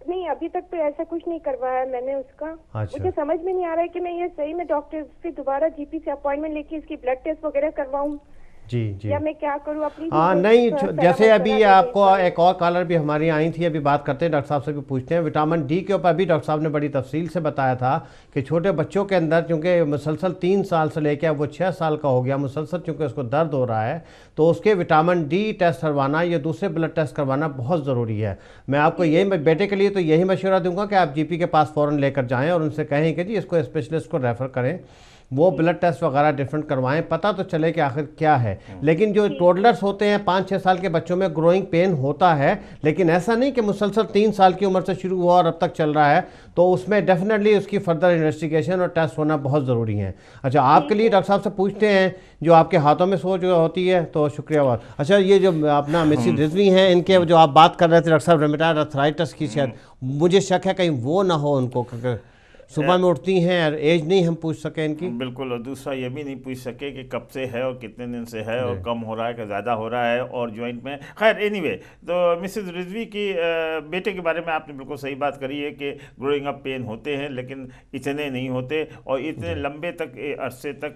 नहीं, अभी तक तो ऐसा कुछ नहीं करवाया मैंने उसका। अच्छा। मुझे समझ में नहीं आ रहा है कि मैं ये सही में डॉक्टर से दोबारा जीपी से अपॉइंटमेंट लेके इसकी ब्लड टेस्ट वगैरह करवाऊं जी जी, या मैं क्या करूं अपनी? हाँ नहीं, जैसे अभी आपको एक और कॉलर भी हमारी आई थी, अभी बात करते हैं, डॉक्टर साहब से भी पूछते हैं। विटामिन डी के ऊपर अभी डॉक्टर साहब ने बड़ी तफसील से बताया था कि छोटे बच्चों के अंदर चूँकि मुसलसल 3 साल से लेकर वो 6 साल का हो गया, मुसलसल चूँकि उसको दर्द हो रहा है, तो उसके विटामिन डी टेस्ट करवाना या दूसरे ब्लड टेस्ट करवाना बहुत ज़रूरी है। मैं आपको यही, बेटे के लिए तो यही मशवरा दूंगा कि आप जीपी के पास फ़ौरन लेकर जाएँ और उनसे कहें कि जी इसको स्पेशलिस्ट को रेफ़र करें, वो ब्लड टेस्ट वगैरह डिफरेंट करवाएं, पता तो चले कि आखिर क्या है। लेकिन जो टोडलर्स होते हैं 5-6 साल के बच्चों में ग्रोइंग पेन होता है, लेकिन ऐसा नहीं कि मुसलसल 3 साल की उम्र से शुरू हुआ और अब तक चल रहा है, तो उसमें डेफिनेटली उसकी फर्दर इन्वेस्टिगेशन और टेस्ट होना बहुत ज़रूरी है। अच्छा, आपके लिए डॉक्टर साहब से पूछते हैं, जो आपके हाथों में सोच होती है, तो शुक्रिया बहुत। अच्छा, ये जो अपना मिसेस रिजवी हैं, इनके जो आप बात कर रहे थे डॉक्टर साहब, रेमेटॉइड आर्थराइटिस की, शायद मुझे शक है कहीं वो ना हो उनको, सुबह में उठती हैं और एज नहीं हम पूछ सके इनकी? बिल्कुल, और दूसरा ये भी नहीं पूछ सके कि कब से है और कितने दिन से है और कम हो रहा है कि ज़्यादा हो रहा है और जॉइंट में। खैर एनीवे, तो मिसेस रिजवी की बेटे के बारे में आपने बिल्कुल सही बात करी है कि ग्रोइंग अप पेन होते हैं, लेकिन इतने नहीं होते और इतने लंबे तक अरसे तक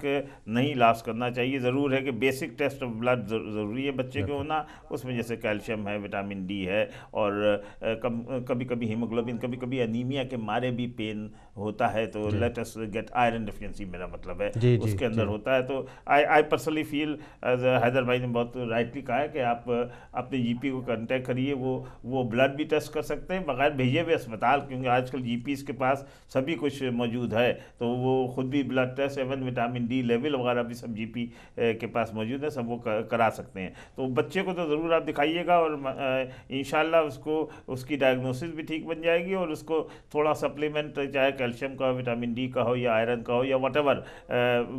नहीं इलाज करना चाहिए। ज़रूर है कि बेसिक टेस्ट ऑफ ब्लड ज़रूरी है बच्चे के होना, उसमें जैसे कैल्शियम है, विटामिन डी है, और कभी कभी हीमोग्लोबिन, कभी कभी अनीमिया के मारे भी पेन होता है, तो let us gate iron deficiency, मेरा मतलब है उसके अंदर होता है। तो आई पर्सनली फील, हैदर भाई ने बहुत राइटली कहा है कि आप अपने जीपी को कांटेक्ट करिए, वो ब्लड भी टेस्ट कर सकते हैं बगैर भेजे हुए अस्पताल, क्योंकि आजकल जीपीज़ के पास सभी कुछ मौजूद है, तो वो खुद भी ब्लड टेस्ट, एवं विटामिन डी लेवल वगैरह भी सब जीपी के पास मौजूद है, सब वो करा सकते हैं। तो बच्चे को तो ज़रूर आप दिखाइएगा और इंशाल्लाह उसको उसकी डायग्नोसिस भी ठीक बन जाएगी और उसको थोड़ा सप्लीमेंट, चाहे कैल्शियम का, विटामिन डी का हो या आयरन का हो या व्हाटएवर,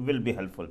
विल बी हेल्पफुल।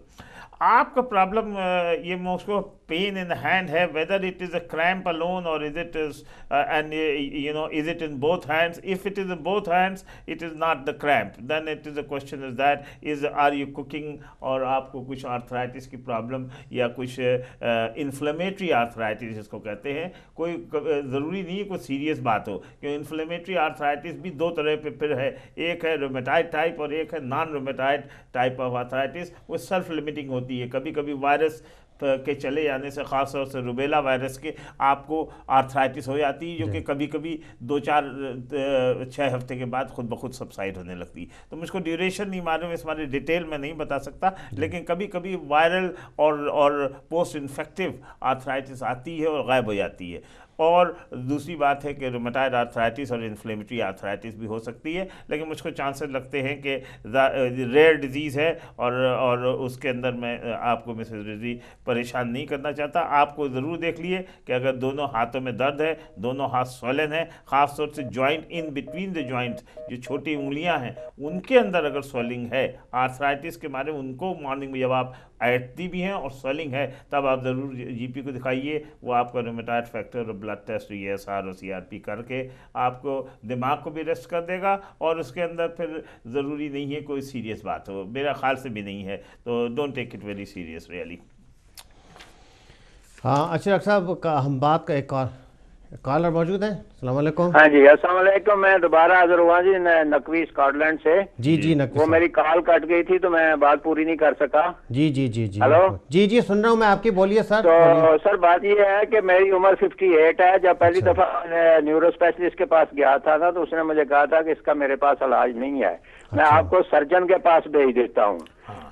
आपका प्रॉब्लम ये उसको पेन इन हैंड है, whether it is a cramp alone और is it is and you know is it in both hands? If it is in both hands it is not the cramp, then it is a question is that is are you cooking, और आपको कुछ arthritis की problem या कुछ inflammatory arthritis जिसको कहते हैं, कोई ज़रूरी नहीं है कोई सीरियस बात हो, क्योंकि इन्फ्लेमेटरी आर्थराइटिस भी 2 तरह पे फिर है, एक है रोमेटाइड टाइप और एक है non rheumatoid type of arthritis. वो सेल्फ लिमिटिंग होती है, कभी कभी वायरस के चले जाने से, ख़ास तौर से रुबेला वायरस के, आपको आर्थराइटिस हो जाती है, जो कि कभी कभी 2-4-6 हफ्ते के बाद खुद ब खुद सबसाइड होने लगती है। तो मुझको ड्यूरेशन नहीं मालूम, इस बारे डिटेल में नहीं बता सकता, लेकिन कभी कभी वायरल और पोस्ट इन्फेक्टिव आर्थराइटिस आती है और गायब हो जाती है। और दूसरी बात है कि रोमेटाइड आर्थराइटिस और इन्फ्लेमेटरी आर्थराइटिस भी हो सकती है, लेकिन मुझको चांसेस लगते हैं कि रेयर डिजीज़ है और उसके अंदर मैं आपको मिसेस रिजवी परेशान नहीं करना चाहता। आपको ज़रूर देख लिए कि अगर दोनों हाथों में दर्द है, दोनों हाथ स्वलन है, ख़ास तौर से joint in between the joint, जो छोटी उंगलियां हैं उनके अंदर अगर स्वेलिंग है आर्थराइटिस के मारे, उनको मॉर्निंग में जब आप आयतती भी हैं और स्वेलिंग है, तब आप ज़रूर जीपी को दिखाइए। वो आपका रोमेटाइड फैक्टर और ब्लड टेस्ट ESR और CRP करके आपको दिमाग को भी रेस्ट कर देगा, और उसके अंदर फिर ज़रूरी नहीं है कोई सीरियस बात हो, मेरा ख्याल से भी नहीं है, तो don't take it very serious really. हाँ, अच्छा डॉक्टर साहब, हम बात का एक और कॉलर मौजूद है। अस्सलाम वालेकुम। हाँ जी, अस्सलाम वालेकुम। मैं दोबारा हाजिर हुआ जी, नकवी स्कॉटलैंड से। जी नकवी, वो मेरी कॉल कट गई थी तो मैं बात पूरी नहीं कर सका। जी हेलो जी सुन रहा हूँ मैं आपकी, बोलिए सर। तो सर बात ये है कि मेरी उम्र 58 है। जब पहली दफा न्यूरो स्पेशलिस्ट के पास गया था तो उसने मुझे कहा था कि इसका मेरे पास इलाज नहीं है, मैं आपको सर्जन के पास भेज देता हूँ।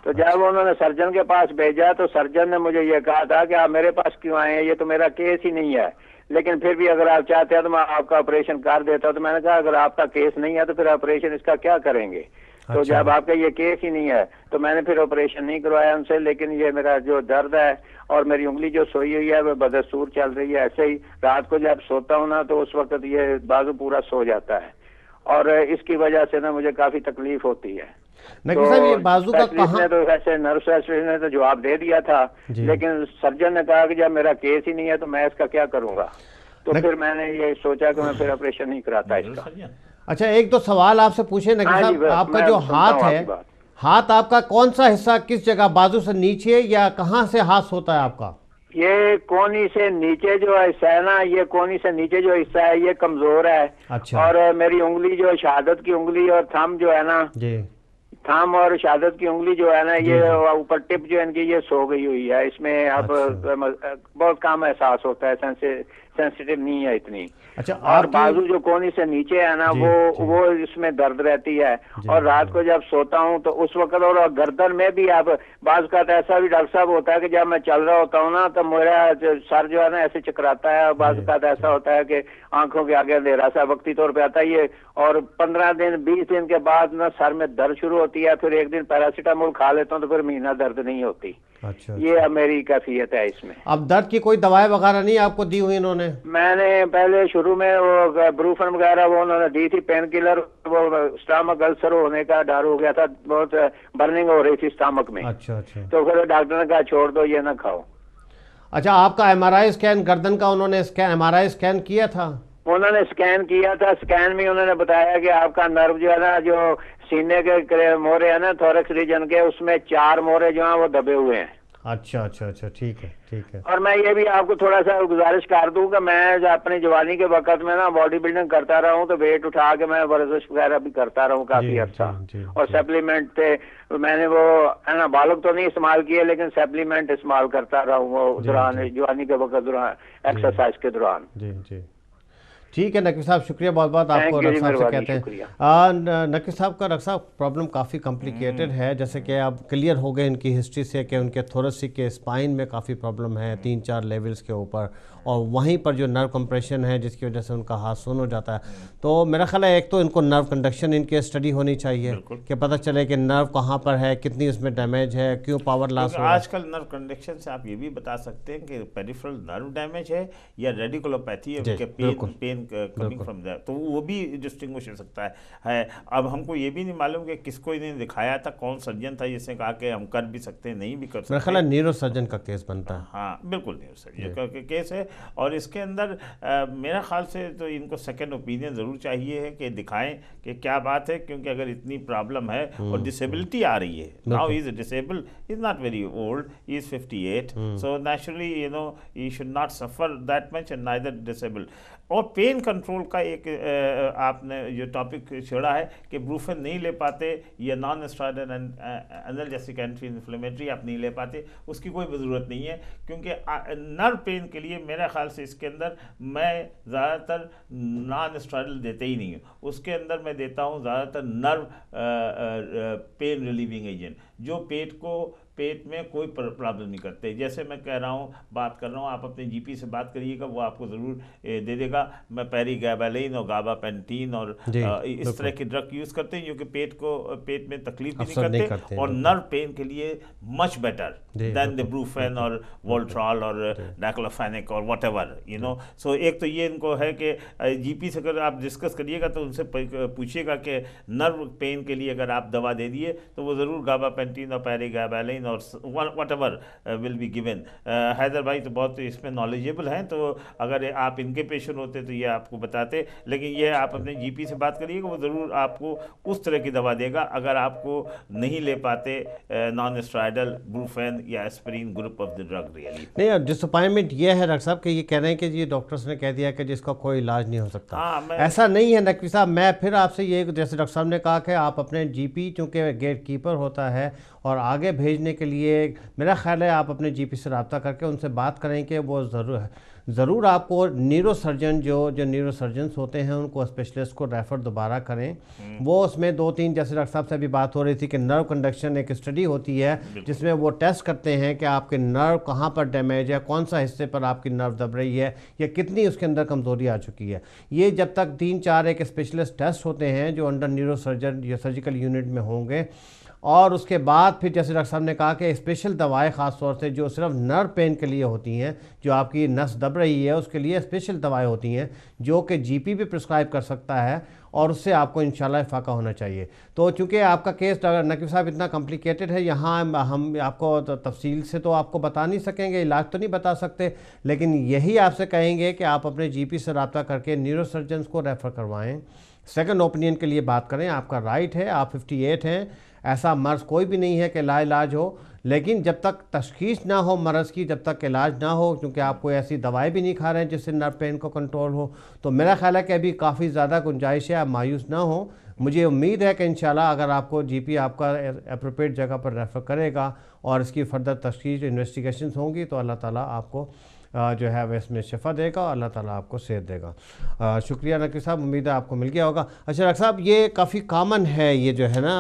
तो जब उन्होंने सर्जन के पास भेजा तो सर्जन ने मुझे ये कहा था कि आप मेरे पास क्यों आए हैं, ये तो मेरा केस ही नहीं है, लेकिन फिर भी अगर आप चाहते हैं तो मैं आपका ऑपरेशन कर देता हूं। तो मैंने कहा अगर आपका केस नहीं है तो फिर ऑपरेशन इसका क्या करेंगे। तो जब आपका ये केस ही नहीं है तो मैंने फिर ऑपरेशन नहीं करवाया उनसे। लेकिन ये मेरा जो दर्द है और मेरी उंगली जो सोई हुई है वो बदस्तूर चल रही है। ऐसे ही रात को जब सोता हूँ ना तो उस वक्त ये बाजू पूरा सो जाता है और इसकी वजह से ना मुझे काफी तकलीफ होती है। नकी साहब ये बाजू का कहाँ? तो वैसे नर्व स्पेशलिस्ट ने तो जवाब दे दिया था, लेकिन सर्जन ने कहा कि जब मेरा केस ही नहीं है तो मैं इसका क्या करूंगा। तो फिर मैंने ये सोचा कि मैं फिर ऑपरेशन नहीं कराता इसका। अच्छा, एक दो सवाल आपसे पूछे नकी साहब, आपका जो हाथ है, हाथ आपका कौन सा हिस्सा, किस जगह, बाजू से नीचे या कहाँ से हाथ होता है आपका? ये कोनी से नीचे जो हिस्सा है ना, ये कोनी से नीचे जो हिस्सा है ये कमजोर है। अच्छा। और मेरी उंगली जो शहादत की उंगली और थंब जो है ना जी, थंब और शहादत की उंगली जो है ना ये ऊपर टिप जो है इनकी ये सो गई हुई है। इसमें अब बहुत कम एहसास होता है, सेंसिटिव नहीं है इतनी। अच्छा, और बाजू जो कोनी से नीचे है ना वो इसमें दर्द रहती है। और रात को जब सोता हूँ तो उस वक्त, और गर्दन में भी अब बाज का ऐसा भी डॉक्टर साहब होता है कि जब मैं चल रहा होता हूँ ना तो मेरा सर जो है ना ऐसे चकराता है, और बाज का ऐसा होता है कि आंखों के आगे अंधेरा सा वक्ती तौर पे आता है ये। और 15 दिन 20 दिन के बाद ना सर में दर्द शुरू होती है, फिर एक दिन पैरासीटामोल खा लेता हूँ तो फिर महीना दर्द नहीं होती। अच्छा, ये अब मेरी कैफियत है इसमें। अब दर्द की कोई दवाई वगैरह नहीं आपको दी हुई इन्होंने? मैंने पहले शुरू में वो ब्रूफन वगैरह वो उन्होंने दी थी, पेन किलर। वो स्टमक अल्सर होने का डर हो गया था, बहुत बर्निंग हो रही थी स्टमक में। अच्छा अच्छा। तो फिर डॉक्टर ने कहा छोड़ दो, ये ना खाओ। अच्छा, आपका MRI स्कैन गर्दन का उन्होंने MRI स्कैन किया था? उन्होंने स्कैन किया था। स्कैन में उन्होंने बताया कि आपका नर्व जो है ना, जो सीने के मोरे है ना थोरैक्स रीजन के, उसमें 4 मोरे जो है वो दबे हुए हैं। अच्छा अच्छा अच्छा, ठीक है ठीक है। और मैं ये भी आपको थोड़ा सा गुजारिश कर दूं कि मैं अपनी जवानी के वक्त में ना बॉडी बिल्डिंग करता रहा हूं, तो वेट उठा के मैं वर्जिश वगैरह भी करता रहा हूं काफी अच्छा। और सप्लीमेंट थे मैंने वो है ना, बालक तो नहीं इस्तेमाल किए लेकिन सप्लीमेंट इस्तेमाल करता रहा हूँ वो दौरान जवानी के वक्त दौरान एक्सरसाइज के दौरान। जी जी, ठीक है नकी साहब, शुक्रिया बहुत बहुत आपको। डॉक्टर साहब से कहते हैं नकी साहब का डॉक्टर साहब प्रॉब्लम काफ़ी कॉम्प्लिकेटेड है, जैसे कि आप क्लियर हो गए इनकी हिस्ट्री से कि उनके थोरेसिक के स्पाइन में काफ़ी प्रॉब्लम है 3-4 लेवल्स के ऊपर, और वहीं पर जो नर्व कंप्रेशन है जिसकी वजह से उनका हाथ सुन्न हो जाता है। तो मेरा ख्याल है एक तो इनको नर्व कंडक्शन इनकी स्टडी होनी चाहिए कि पता चले कि नर्व कहाँ पर है, कितनी उसमें डैमेज है, क्यों पावर लॉस हो रहा है। आजकल नर्व कंडक्शन से आप ये भी बता सकते हैं कि पेरिफेरल नर्व डैमेज है या रेडिकुलोपैथी है, पेन कमिंग फ्रॉम दैट, तो वो भी डिस्टिंग्विश हो सकता है। अब हमको ये भी नहीं मालूम कि किसको इन्हें दिखाया था, कौन सर्जन था जिसने कहा कि हम कर भी सकते हैं, नहीं भी कर सकते। मेरा ख्याल है न्यूरो सर्जन का केस बनता है। हाँ बिल्कुल, न्यूरो सर्जन का केस है। और इसके अंदर मेरा ख्याल से तो इनको सेकंड ओपिनियन ज़रूर चाहिए है कि दिखाएं कि क्या बात है, क्योंकि अगर इतनी प्रॉब्लम है और डिसेबिलिटी आ रही है, now he is disable, is not very old, he is 58, so naturally you know he should not suffer that much and neither disable. और पेन कंट्रोल का एक आपने जो टॉपिक छेड़ा है कि ब्रूफेन नहीं ले पाते या non steroidal analgesic anti inflammatory आप नहीं ले पाते, उसकी कोई ज़रूरत नहीं है, क्योंकि नर्व पेन के लिए मेरे ख्याल से इसके अंदर मैं ज़्यादातर नॉन स्टेरॉयडल देते ही नहीं हूँ। उसके अंदर मैं देता हूँ ज़्यादातर नर्व पेन रिलीविंग एजेंट, जो पेट में कोई प्रॉब्लम नहीं करते। जैसे मैं कह रहा हूँ, बात कर रहा हूँ, आप अपने जीपी से बात करिएगा, वो आपको ज़रूर दे देगा। मैं पेरीगैबालेन और गाबापेंटीन और इस तरह के ड्रग यूज़ करते हैं जो कि पेट में तकलीफ भी नहीं करते और नर्व पेन के लिए much better than the Brufen और वोल्ट्रॉल और डाइक्लोफेनेक और व्हाटएवर यू नो। सो एक तो ये इनको है कि जीपी से अगर आप डिस्कस करिएगा तो उनसे पूछिएगा कि नर्व पेन के लिए अगर आप दवा दे दिए तो वो ज़रूर गाबापेंटीन और पेरीगैबालेन और whatever will be given. Haider भाई तो बहुत इसमें नॉलेजेबल हैं, तो अगर आप इनके पेशेंट होते तो ये आपको बताते, लेकिन ये आप अपने जीपी से बात करिएगा, वो ज़रूर आपको उस तरह की दवा देगा अगर आपको नहीं ले पाते नॉन स्टेरॉयडल ब्रूफेन या aspirin group of the drug really. नहीं, डिसअपॉइंटमेंट ये है डॉक्टर साहब कि ये कह रहे हैं कि ये डॉक्टर्स ने कह दिया कि जिसका कोई इलाज नहीं हो सकता। ऐसा नहीं है नकवी साहब। मैं फिर आपसे ये, जैसे डॉक्टर साहब ने कहा कि आप अपने जीपी चूँकि गेट कीपर होता है और आगे भेजने के लिए मेरा ख्याल है आप अपने जीपी से रब्ता करके उनसे बात करें कि वो ज़रूर है ज़रूर आपको न्यूरोसर्जन जो न्यूरोसर्जन्स होते हैं उनको स्पेशलिस्ट को रेफ़र दोबारा करें। वो उसमें 2-3 जैसे डॉक्टर साहब से अभी बात हो रही थी कि नर्व कंडक्शन एक स्टडी होती है जिसमें वो टेस्ट करते हैं कि आपके नर्व कहाँ पर डैमेज है, कौन सा हिस्से पर आपकी नर्व दब रही है या कितनी उसके अंदर कमज़ोरी आ चुकी है। ये जब तक 3-4 एक स्पेशलिस्ट टेस्ट होते हैं जो अंडर न्यूरोसर्जन या सर्जिकल यूनिट में होंगे, और उसके बाद फिर जैसे डॉक्टर साहब ने कहा कि स्पेशल दवाएं ख़ास तौर से जो सिर्फ नर्व पेन के लिए होती हैं, जो आपकी नस दब रही है उसके लिए स्पेशल दवाएं होती हैं जो कि जीपी भी प्रिस्क्राइब कर सकता है और उससे आपको इंशाल्लाह इफ़ाक़ा होना चाहिए। तो चूँकि आपका केस नकीब साहब इतना कॉम्प्लिकेटेड है, यहाँ हम आपको तफसील से तो आपको बता नहीं सकेंगे, इलाज तो नहीं बता सकते, लेकिन यही आपसे कहेंगे कि आप अपने जीपी से रब्ता करके न्यूरोसर्जन्स को रेफ़र करवाएँ, सेकंड ओपिनियन के लिए बात करें। आपका राइट है, आप 58 हैं, ऐसा मर्ज़ कोई भी नहीं है कि लाइलाज हो, लेकिन जब तक तशख़ीस ना हो मर्ज़ की, जब तक इलाज ना हो, क्योंकि आप कोई ऐसी दवाई भी नहीं खा रहे हैं जिससे नर्व पेन को कंट्रोल हो, तो मेरा ख्याल है कि अभी काफ़ी ज़्यादा गुंजाइश है, आप मायूस ना हो। मुझे उम्मीद है कि इंशाल्लाह अगर आपको जीपी आपका एप्रोप्रिएट जगह पर रेफ़र करेगा और इसकी फर्दर तशख़ीस इन्वेस्टिगेशंस होंगी तो अल्लाह ताला आपको जो है वह इसमें शिफा देगा और अल्लाह ताला आपको सेहत देगा। शुक्रिया नकीब साहब, उम्मीद है आपको मिल गया होगा। अच्छा डॉक्टर साहब, ये काफ़ी कॉमन है, ये जो है ना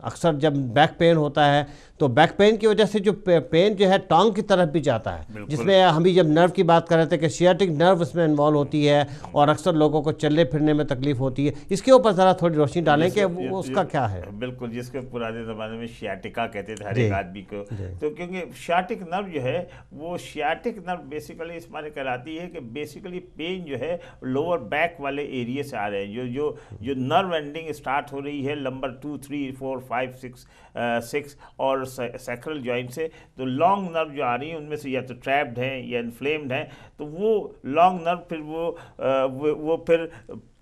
अक्सर जब बैक पेन होता है तो बैक पेन की वजह से जो पेन जो है टांग की तरफ भी जाता है, जिसमें हम भी जब नर्व की बात कर रहे थे कि सियाटिक नर्व इसमें इन्वॉल्व होती है और अक्सर लोगों को चलने फिरने में तकलीफ होती है। इसके ऊपर ज़रा थोड़ी रोशनी डालें कि उसका क्या है। बिल्कुल, जिसके पुराने ज़माने में सियाटिका कहते थे हर एक आदमी को, तो क्योंकि सियाटिक नर्व जो है वो सियाटिक नर्व बेसिकली इस माने कहलाती है कि बेसिकली पेन जो है लोअर बैक वाले एरिया से आ रहे हैं, जो नर्व एंडिंग स्टार्ट हो रही है नंबर 2, 3, 4, 5, 6 और सैक्रल जॉइंट से, तो लॉन्ग नर्व जो आ रही है उनमें से या तो ट्रैप्ड हैं या इन्फ्लेम्ड हैं, तो वो लॉन्ग नर्व फिर वो फिर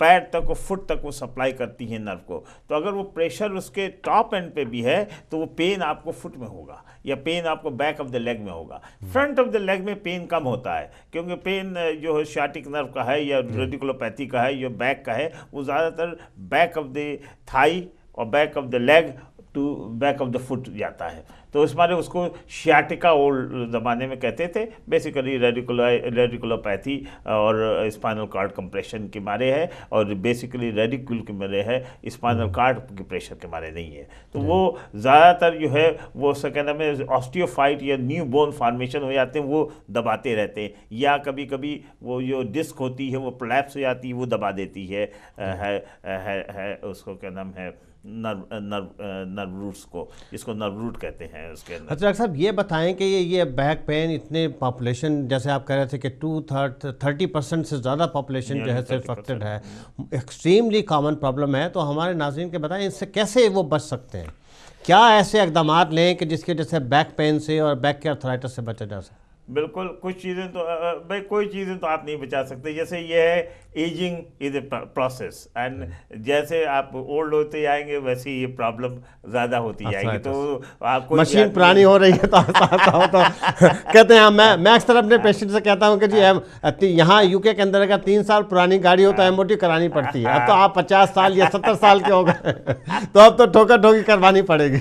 पैर तक और फुट तक वो सप्लाई करती हैं नर्व को। तो अगर वो प्रेशर उसके टॉप एंड पे भी है तो वो पेन आपको फुट में होगा या पेन आपको बैक ऑफ द लेग में होगा। फ्रंट ऑफ द लेग में पेन कम होता है, क्योंकि पेन जो सियाटिक नर्व का है या रेडिकुलोपैथी का है या बैक का है, वो ज़्यादातर बैक ऑफ द थाई और back of the leg to back of the foot जाता है। तो इस मारे उसको सियाटिका ओल्ड ज़माने में कहते थे, बेसिकली रेडिकुलोपैथी और स्पाइनल कार्ड कंप्रेशन के मारे है, और बेसिकली रेडिकुल के मारे है, स्पाइनल कार्ड के प्रेशर के मारे नहीं है। तो वो ज़्यादातर जो है वो कहना में ऑस्टियोफाइट या न्यू बोन फॉर्मेशन हो जाते हैं, वो दबाते रहते हैं, या कभी कभी वो जो डिस्क होती है वो प्रोलैप्स हो जाती है, वो दबा देती है उसको क्या नाम है नर्व रूट्स को, जिसको नर्व रूट कहते हैं उसके अंदर। अच्छा डॉक्टर साहब, ये बताएं कि ये बैक पेन इतने पॉपुलेशन, जैसे आप कह रहे थे कि 30% से ज़्यादा पॉपुलेशन जो है से अफेक्टेड है, एक्सट्रीमली कॉमन प्रॉब्लम है, तो हमारे नाज़रीन के बताएं इससे कैसे वो बच सकते हैं, क्या ऐसे इक़दाम लें कि जिसकी वजह से बैक पेन से और बैक के आर्थराइटिस से बचा जा सके। बिल्कुल, कुछ चीज़ें तो भाई कोई चीज़ें तो आप नहीं बचा सकते, जैसे ये है ageing is a process, and जैसे आप ओल्ड होते जाएंगे वैसे ये प्रॉब्लम ज़्यादा होती जाएगी। तो आपको मशीन पुरानी हो रही है तो कहते हैं, मैं अक्सर अपने पेशेंट से कहता हूँ कि जी यहाँ यूके के अंदर अगर 3 साल पुरानी गाड़ी हो तो एमओटी करानी पड़ती है, अब तो आप 50 साल या 70 साल के हो गए तो अब तो ठोका ठोकी करवानी पड़ेगी।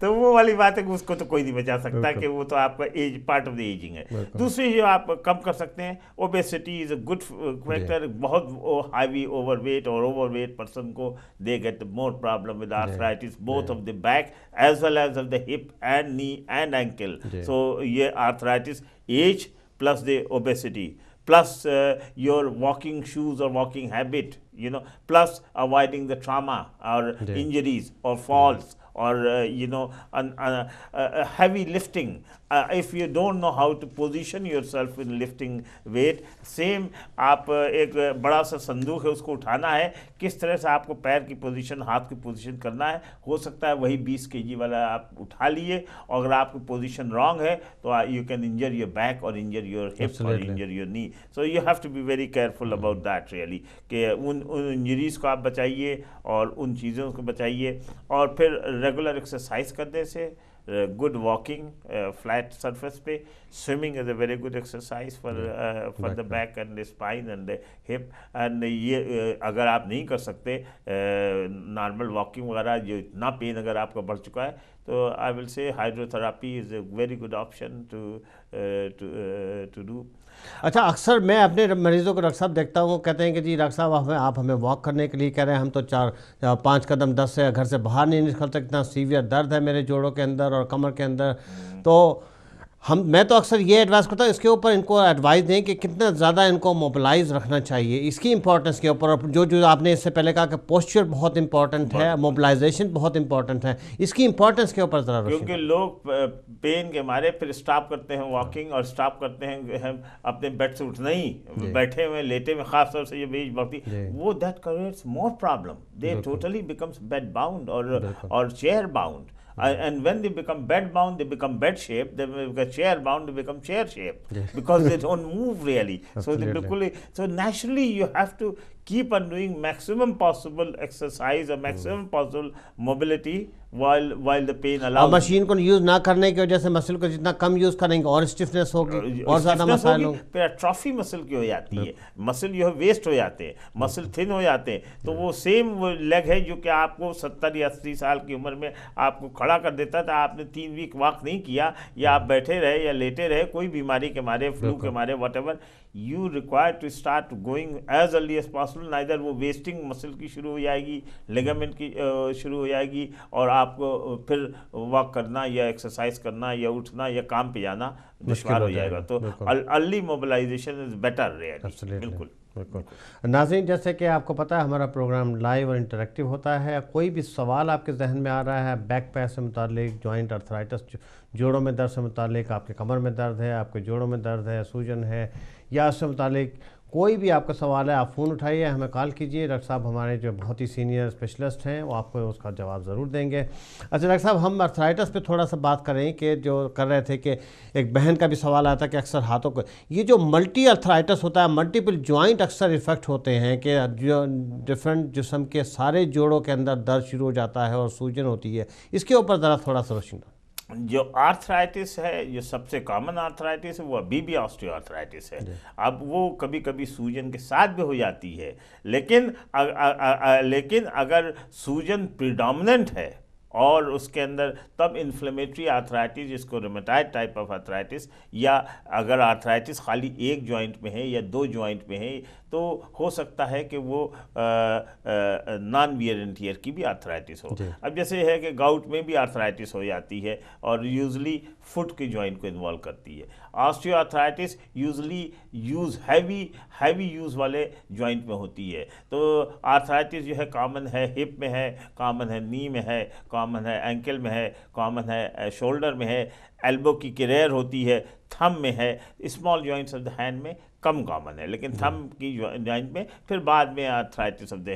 तो वो वाली बात है कि उसको तो कोई नहीं बचा सकता, कि वो तो आपका age part of the ageing है। दूसरी जो आप कम कर सकते हैं, obesity is a good factor. बहुत हाईवी ओवरवेट और ओवरवेट पर्सन को they get more problem with arthritis both of the back as well as of the hip and knee and ankle. So ये arthritis, age plus the obesity plus your walking shoes or walking habit, plus avoiding the trauma or injuries or falls or heavy lifting. If you don't know how to position yourself in lifting weight, same आप एक बड़ा सा संदूक है उसको उठाना है, किस तरह से आपको पैर की पोजीशन, हाथ की पोजीशन करना है। हो सकता है वही 20 kg वाला आप उठा लिए, और अगर आपकी पोजीशन रॉन्ग है तो you can injure your back और इंजर योर हिप और injure your knee. So you have to be very careful about that really, कि उन इंजरीज़ को आप बचाइए और उन चीज़ों को बचाइए। और फिर रेगुलर एक्सरसाइज करने से, good walking, flat surface पे, swimming is a very good exercise for the back and the spine and the hip। and ये अगर आप नहीं कर सकते नॉर्मल वॉकिंग वगैरह, जो इतना पेन अगर आपका बढ़ चुका है तो I will say hydrotherapy is a very good option to do. अच्छा, अक्सर मैं अपने मरीजों को डॉक्टर साहब देखता हूँ, कहते हैं कि जी डॉक्टर साहब आप हमें वॉक करने के लिए कह रहे हैं, हम तो 4-5 कदम 10 से घर से बाहर नहीं निकल सकते, इतना सीवियर दर्द है मेरे जोड़ों के अंदर और कमर के अंदर। तो मैं तो अक्सर ये एडवाइस करता हूँ, इसके ऊपर इनको एडवाइस दें कि कितना ज़्यादा इनको मोबिलाइज रखना चाहिए, इसकी इंपॉर्टेंस के ऊपर। जो आपने इससे पहले कहा कि पोस्चर बहुत इंपॉर्टेंट है, मोबिलाइजेशन बहुत इंपॉर्टेंट है, इसकी इंपॉर्टेंस के ऊपर ज़रा रोशनी। क्योंकि लोग पेन के मारे फिर स्टॉप करते हैं वॉकिंग और स्टॉप करते हैं हम अपने बेड से उठना ही, बैठे हुए लेटे में, खास तौर से ये बेज बढ़ती वो that creates more problem, they totally becomes bed bound और chair bound. And when they become bed bound, they become bed shaped. They become chair bound, they become chair shaped, because they don't move really. So naturally you have to keep on doing maximum possible exercise or maximum possible mobility while the pain allows. Machine को use ना करने की वजह से muscle को जितना कम use करेंगे और स्टिफनेस होगी और ज्यादा मसाइल होंगे, फिर एट्रोफी मसल की हो जाती है, मसल जो है वेस्ट हो जाते हैं, मसल थिन हो जाते हैं। तो वो सेम वो लेग है जो कि आपको 70 या 80 साल की उम्र में आपको खड़ा कर देता था, आपने 3 वीक वॉक नहीं किया या आप बैठे रहे या लेटे रहे, कोई बीमारी के मारे, फ्लू के मारे, whatever, you require to start going as early as possible. Neither वो वेस्टिंग मसल की शुरू हो जाएगी, लिगामेंट की शुरू हो जाएगी, और आपको फिर वॉक करना या एक्सरसाइज करना या उठना या काम पे जाना दुश्वार हो जाएगा। तो early mobilisation is better really. बिल्कुल। नाज़रीन, जैसे कि आपको पता है हमारा प्रोग्राम लाइव और इंटरेक्टिव होता है। कोई भी सवाल आपके जहन में आ रहा है बैक पैन से मुतालिक, जॉइंट अर्थराइटिस, जोड़ों में दर्द से मुतालिक, आपके कमर में दर्द है, आपके जोड़ों में दर्द है, सूजन है, या उससे मुतालिक कोई भी आपका सवाल है, आप फ़ोन उठाइए, हमें कॉल कीजिए। डॉक्टर साहब हमारे जो बहुत ही सीनियर स्पेशलिस्ट हैं वो आपको उसका जवाब ज़रूर देंगे। अच्छा डॉक्टर साहब, हम अर्थराइटिस पे थोड़ा सा बात करें कि जो कर रहे थे कि एक बहन का भी सवाल आता है कि अक्सर हाथों को ये जो मल्टी अर्थराइटिस होता है, मल्टीपल जॉइंट अक्सर इफ़ेक्ट होते हैं कि जो डिफरेंट जिस्म के सारे जोड़ों के अंदर दर्द शुरू हो जाता है और सूजन होती है, इसके ऊपर ज़रा थोड़ा सा रोशनी। जो आर्थराइटिस है, जो सबसे कॉमन आर्थराइटिस है, वो अभी भी ऑस्टियोआर्थराइटिस है। अब वो कभी कभी सूजन के साथ भी हो जाती है, लेकिन अगर सूजन प्रिडोमिनेंट है और उसके अंदर, तब इन्फ्लेमेटरी आर्थराइटिस, जिसको रूमेटॉइड टाइप ऑफ आर्थराइटिस, या अगर आर्थराइटिस खाली एक जॉइंट में है या 2 जॉइंट में है, तो हो सकता है कि वो नॉन वियर एंड टियर की भी आर्थराइटिस हो। अब जैसे है कि गाउट में भी आर्थराइटिस हो जाती है और यूजली फुट के जॉइंट को इन्वॉल्व करती है। ऑस्टियोआर्थराइटिस यूजली हैवी यूज़ वाले जॉइंट में होती है। तो आर्थराइटिस जो है कॉमन है हिप में है, कॉमन है नी में है, कॉमन है एंकल में है, कॉमन है शोल्डर में है, एल्बो की रेयर होती है, थंब में है, small joints of the hand में कम कॉमन है, लेकिन थंब की जॉइंट में फिर बाद में आर्थराइटिस ऑफ द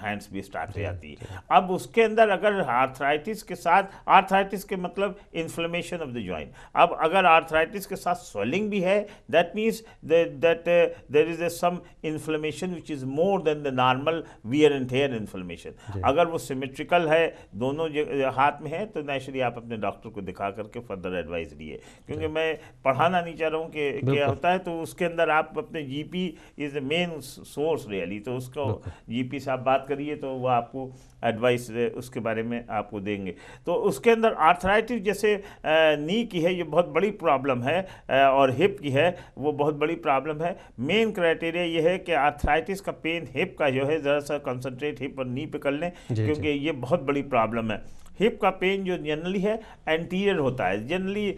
हैंड्स भी स्टार्ट हो जाती है। अब उसके अंदर अगर आर्थराइटिस के साथ, आर्थराइटिस के मतलब इन्फ्लेमेशन ऑफ द जॉइंट, अब अगर आर्थराइटिस के साथ स्वेलिंग भी है, that means that there is some inflammation which is more than the normal wear and tear inflammation. अगर वो सिमेट्रिकल है, दोनों हाथ में है, तो नेचुरली आप अपने डॉक्टर को दिखा करके फर्दर एडवाइस लिए। क्योंकि मैं पढ़ाना नहीं चाह रहा हूँ कि क्या होता है, तो उसके अंदर आप अपने GP is the main source really, तो उसको जीपी से आप बात करिए तो वो आपको एडवाइस उसके बारे में आपको देंगे। तो उसके अंदर आर्थराइटिस जैसे नी की है, ये बहुत बड़ी प्रॉब्लम है, और हिप की है, वो बहुत बड़ी प्रॉब्लम है। मेन क्राइटेरिया ये है कि आर्थराइटिस का पेन हिप का जो है, ज़रा सा कंसंट्रेट हिप और नी पे कर लें, क्योंकि ये बहुत बड़ी प्रॉब्लम है। हिप का पेन जो जनरली है एंटीरियर होता है, जनरली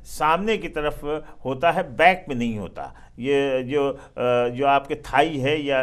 सामने की तरफ होता है, बैक में नहीं होता। ये जो आपके थाई है या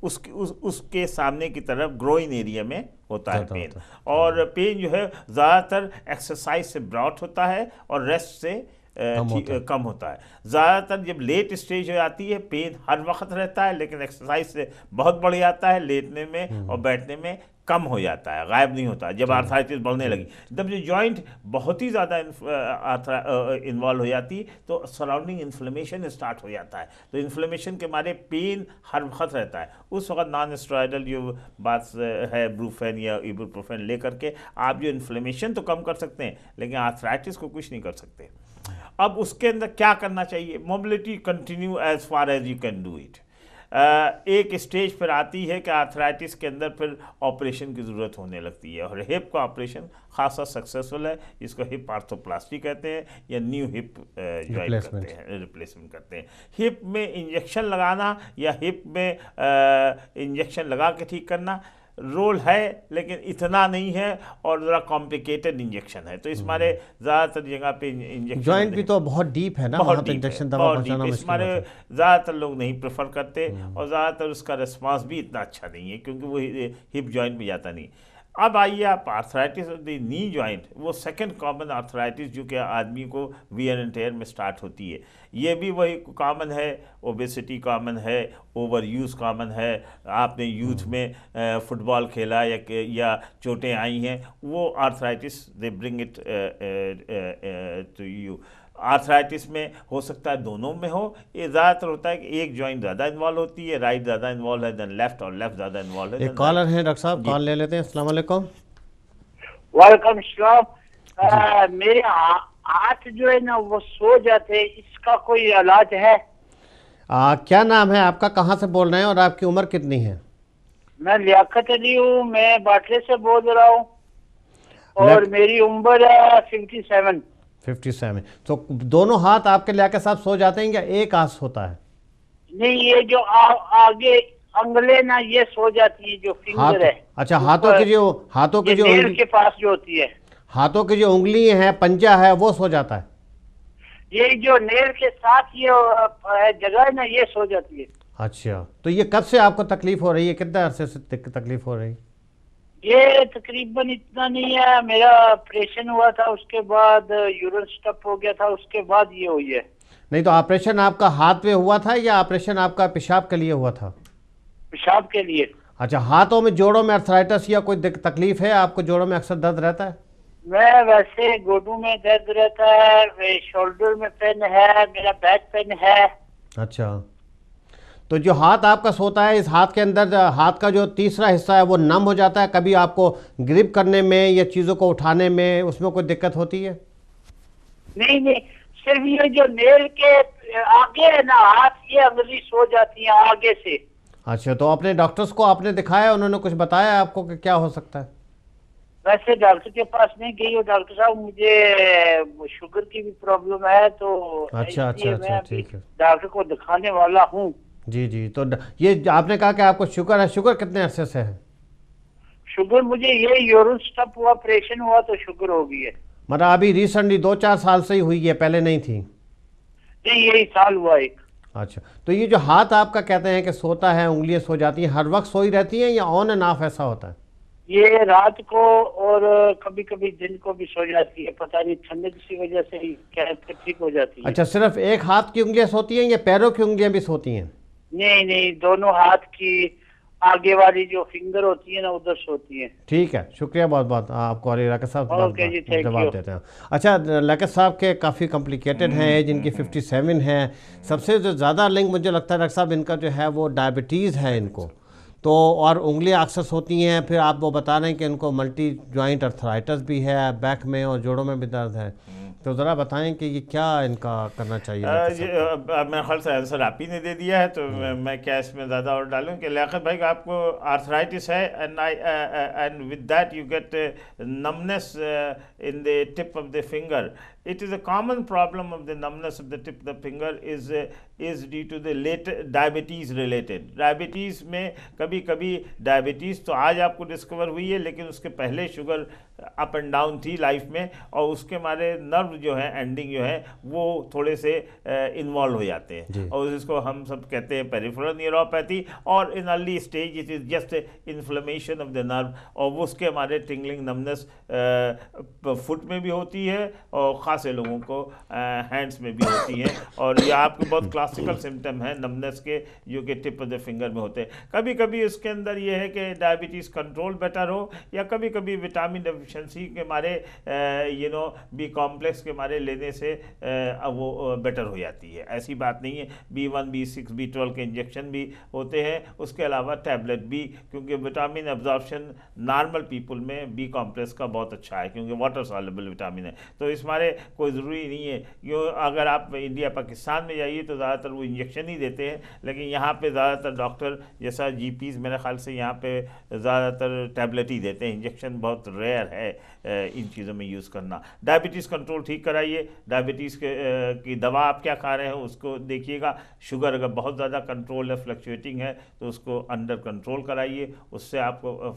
उसके सामने की तरफ ग्रोइन एरिया में होता है पेन। और पेन जो है ज़्यादातर एक्सरसाइज से ब्रॉट होता है और रेस्ट से कम होता है। ज़्यादातर जब लेट स्टेज हो जाती है, पेन हर वक्त रहता है, लेकिन एक्सरसाइज से बहुत बढ़ जाता है, लेटने में और बैठने में कम हो जाता है, गायब नहीं होता। जब आर्थराइटिस बढ़ने लगी, जब जो जॉइंट बहुत ही ज़्यादा इन्वॉल्व हो जाती है, तो सराउंडिंग इन्फ्लेमेशन स्टार्ट हो जाता है। तो इन्फ्लेमेशन के मारे पेन हर वक्त रहता है। उस वक्त नॉन स्टेरॉयडल जो बात है, ब्रूफेन या इबुप्रोफेन लेकर के आप जो इन्फ्लेमेशन तो कम कर सकते हैं, लेकिन आर्थराइटिस को कुछ नहीं कर सकते। अब उसके अंदर क्या करना चाहिए? Mobility continue as far as you can do it. एक स्टेज पर आती है कि आर्थराइटिस के अंदर फिर ऑपरेशन की ज़रूरत होने लगती है, और हिप का ऑपरेशन खासा सक्सेसफुल है, इसको हिप आर्थोप्लास्टी कहते हैं या न्यू हिप ज्वाइन करते हैं, रिप्लेसमेंट करते हैं। हिप में इंजेक्शन लगाना या हिप में इंजेक्शन लगा के ठीक करना रोल है, लेकिन इतना नहीं है और ज़रा कॉम्प्लिकेटेड इंजेक्शन है, तो इस मारे ज़्यादातर जगह पे इंजेक्शन, जॉइंट भी तो बहुत डीप है ना, वहाँ तो इंजेक्शन दवा पहुंचाना इस मारे ज़्यादातर लोग नहीं प्रेफर करते, और ज़्यादातर उसका रिस्पांस भी इतना अच्छा नहीं है क्योंकि वो हिप जॉइंट में जाता नहीं। अब आइए आप arthritis of the knee joint, वो सेकंड कॉमन आर्थराइटिस जो कि आदमी को वियर एंड टेयर में स्टार्ट होती है, ये भी वही कॉमन है, ओबेसिटी कॉमन है, ओवर यूज़ कॉमन है, आपने यूथ में फुटबॉल खेला या चोटें आई हैं, वो arthritis they bring it to you. Arthritis में हो सकता है दोनों में हो, ये ज़्यादातर होता है कि एक जॉइंट ज़्यादा इन्वॉल्व होती है, राइट ज़्यादा इन्वॉल्व है देन लेफ्ट, और लेफ्ट ज़्यादा इन्वॉल्व है। एक कॉलर है डॉक्टर साहब, कॉल ले लेते हैं। अस्सलाम वालेकुम। वालेकुम सलाम। मेरे हाथ जो है ना वो सो जाते हैं, इसका कोई इलाज है? क्या नाम है आपका, कहाँ से बोल रहे हैं और आपकी उम्र कितनी है? मैं लियाकत अली हूँ, मैं बाटले से बोल रहा हूँ और मेरी उम्र है 57। 57। तो दोनों हाथ आपके लिया के साथ सो जाते हैं या एक हाथ होता है? नहीं, ये जो आगे अंगले ना ये सो जाती है, जो फिंगर है। अच्छा, हाथों की जो नेल के पास जो होती है, हाथों की जो उंगली है, पंजा है, वो सो जाता है। ये जो नेल के साथ ये जगह है ना, ये सो जाती है। अच्छा, तो ये कब से आपको तकलीफ हो रही है, कितने अरसे से तकलीफ हो रही है? ये तकरीबन इतना नहीं है, मेरा ऑपरेशन हुआ था, उसके बाद यूरिन स्टॉप हो गया था, उसके बाद ये हुई है। नहीं, तो ऑपरेशन आपका हाथ में हुआ था या ऑपरेशन आपका पेशाब के लिए हुआ था? पेशाब के लिए। अच्छा, हाथों में, जोड़ों में अर्थराइटिस या कोई तकलीफ है आपको? जोड़ों में अक्सर दर्द रहता है? मैं वैसे घुटनों में दर्द रहता है, शोल्डर में पेन है, मेरा बैक पेन है। अच्छा, तो जो हाथ आपका सोता है, इस हाथ के अंदर हाथ का जो तीसरा हिस्सा है वो नम हो जाता है, कभी आपको ग्रिप करने में या चीज़ों को उठाने में उसमें कोई दिक्कत होती है? नहीं, सिर्फ ये जो नेल के आगे है ना हाथ, ये अंगुली सो जाती है आगे से। अच्छा, तो अपने डॉक्टर्स को आपने दिखाया, उन्होंने कुछ बताया आपको कि क्या हो सकता है? वैसे डॉक्टर के पास नहीं गई हूँ, डॉक्टर साहब मुझे शुगर की भी प्रॉब्लम है, तो अच्छा, ठीक है, डॉक्टर को दिखाने वाला हूँ। जी, तो ये आपने कहा कि आपको शुगर है, शुगर कितने अरसे से है? शुगर मुझे ये यूरिन स्टॉप हुआ, ऑपरेशन हुआ तो शुगर हो गई है। मतलब अभी रिसेंटली 2-4 साल से ही हुई है, पहले नहीं थी? नहीं, यही साल हुआ एक। अच्छा, तो ये जो हाथ आपका कहते हैं कि सोता है, उंगलियां सो जाती हैं, हर वक्त सोई रहती हैं या ऑन एंड ऑफ ऐसा होता है? ये रात को और कभी कभी दिन को भी सो जाती है, पता नहीं ठंडक की वजह से ही क्या ठीक हो जाती है। अच्छा, सिर्फ एक हाथ की उंगलियां सोती हैं या पैरों की उंगलियां भी सोती हैं? नहीं, दोनों हाथ की आगे वाली जो फिंगर होती है ना, उधर सोती है। ठीक है, शुक्रिया बहुत बहुत आपको, लाकेत साहब जवाब देते हैं। अच्छा, लाकेत साहब के काफ़ी कॉम्प्लिकेटेड हैं एज, इनकी 57 है। सबसे जो ज़्यादा लिंक मुझे लगता है डॉक्टर साहब इनका जो है वो डायबिटीज़ है इनको, तो और उंगलियां अक्सर होती हैं, फिर आप वो बता रहे हैं कि इनको मल्टी जॉइंट अर्थराइटिस भी है, बैक में और जोड़ों में भी दर्द है, तो ज़रा बताएं कि ये क्या इनका करना चाहिए? मेरे ख्याल से आंसर आप ही ने दे दिया है, तो मैं क्या इसमें ज़्यादा और डालूं कि लियाकत भाई आपको आर्थराइटिस है and with that you get numbness in the tip of the finger. It is a common problem of the numbness of the tip of the finger is due to the late diabetes related. Diabetes में कभी diabetes तो आज आपको discover हुई है, लेकिन उसके पहले शुगर अप एंड डाउन थी लाइफ में, और उसके हमारे नर्व जो है एंडिंग जो है वो थोड़े से इन्वॉल्व हो जाते हैं, और इसको हम सब कहते हैं पेरिफेरल न्यूरोपैथी, और in early stage it is just inflammation of the nerve, और वो उसके हमारे टिंगलिंग नमनेस फुट में भी होती है और खासे लोगों को हैंड्स में भी होती हैं, और ये आपके बहुत क्लासिकल सिम्टम है नमनेस के, जो कि टिप ऑफ द फिंगर में होते हैं. कभी इसके अंदर ये है कि डायबिटीज़ कंट्रोल बेटर हो, या कभी विटामिन डेफिशिएंसी के मारे बी कॉम्प्लेक्स के मारे लेने से वो बेटर हो जाती है. ऐसी बात नहीं है. B1, B6, B12 के इंजेक्शन भी होते हैं, उसके अलावा टैबलेट भी, क्योंकि विटामिन एब्जॉर्प्शन नॉर्मल पीपल में बी कॉम्प्लेक्स का बहुत अच्छा है, क्योंकि वाटर वाटर सॉल्युबल विटामिन है। तो इस मारे कोई ज़रूरी नहीं है क्यों, अगर आप इंडिया पाकिस्तान में जाइए तो ज़्यादातर वो इंजेक्शन ही देते हैं, लेकिन यहाँ पे ज़्यादातर डॉक्टर जैसा जीपीज़ मेरे ख्याल से यहाँ पे ज़्यादातर टैबलेट ही देते हैं, इंजेक्शन बहुत रेयर है इन चीज़ों में यूज़ करना। डायबिटीज़ कंट्रोल ठीक कराइए, डायबिटीज़ की दवा आप क्या खा रहे हैं उसको देखिएगा। शुगर अगर बहुत ज़्यादा कंट्रोल है, फ्लक्चुएटिंग है, तो उसको अंडर कंट्रोल कराइए, उससे आपको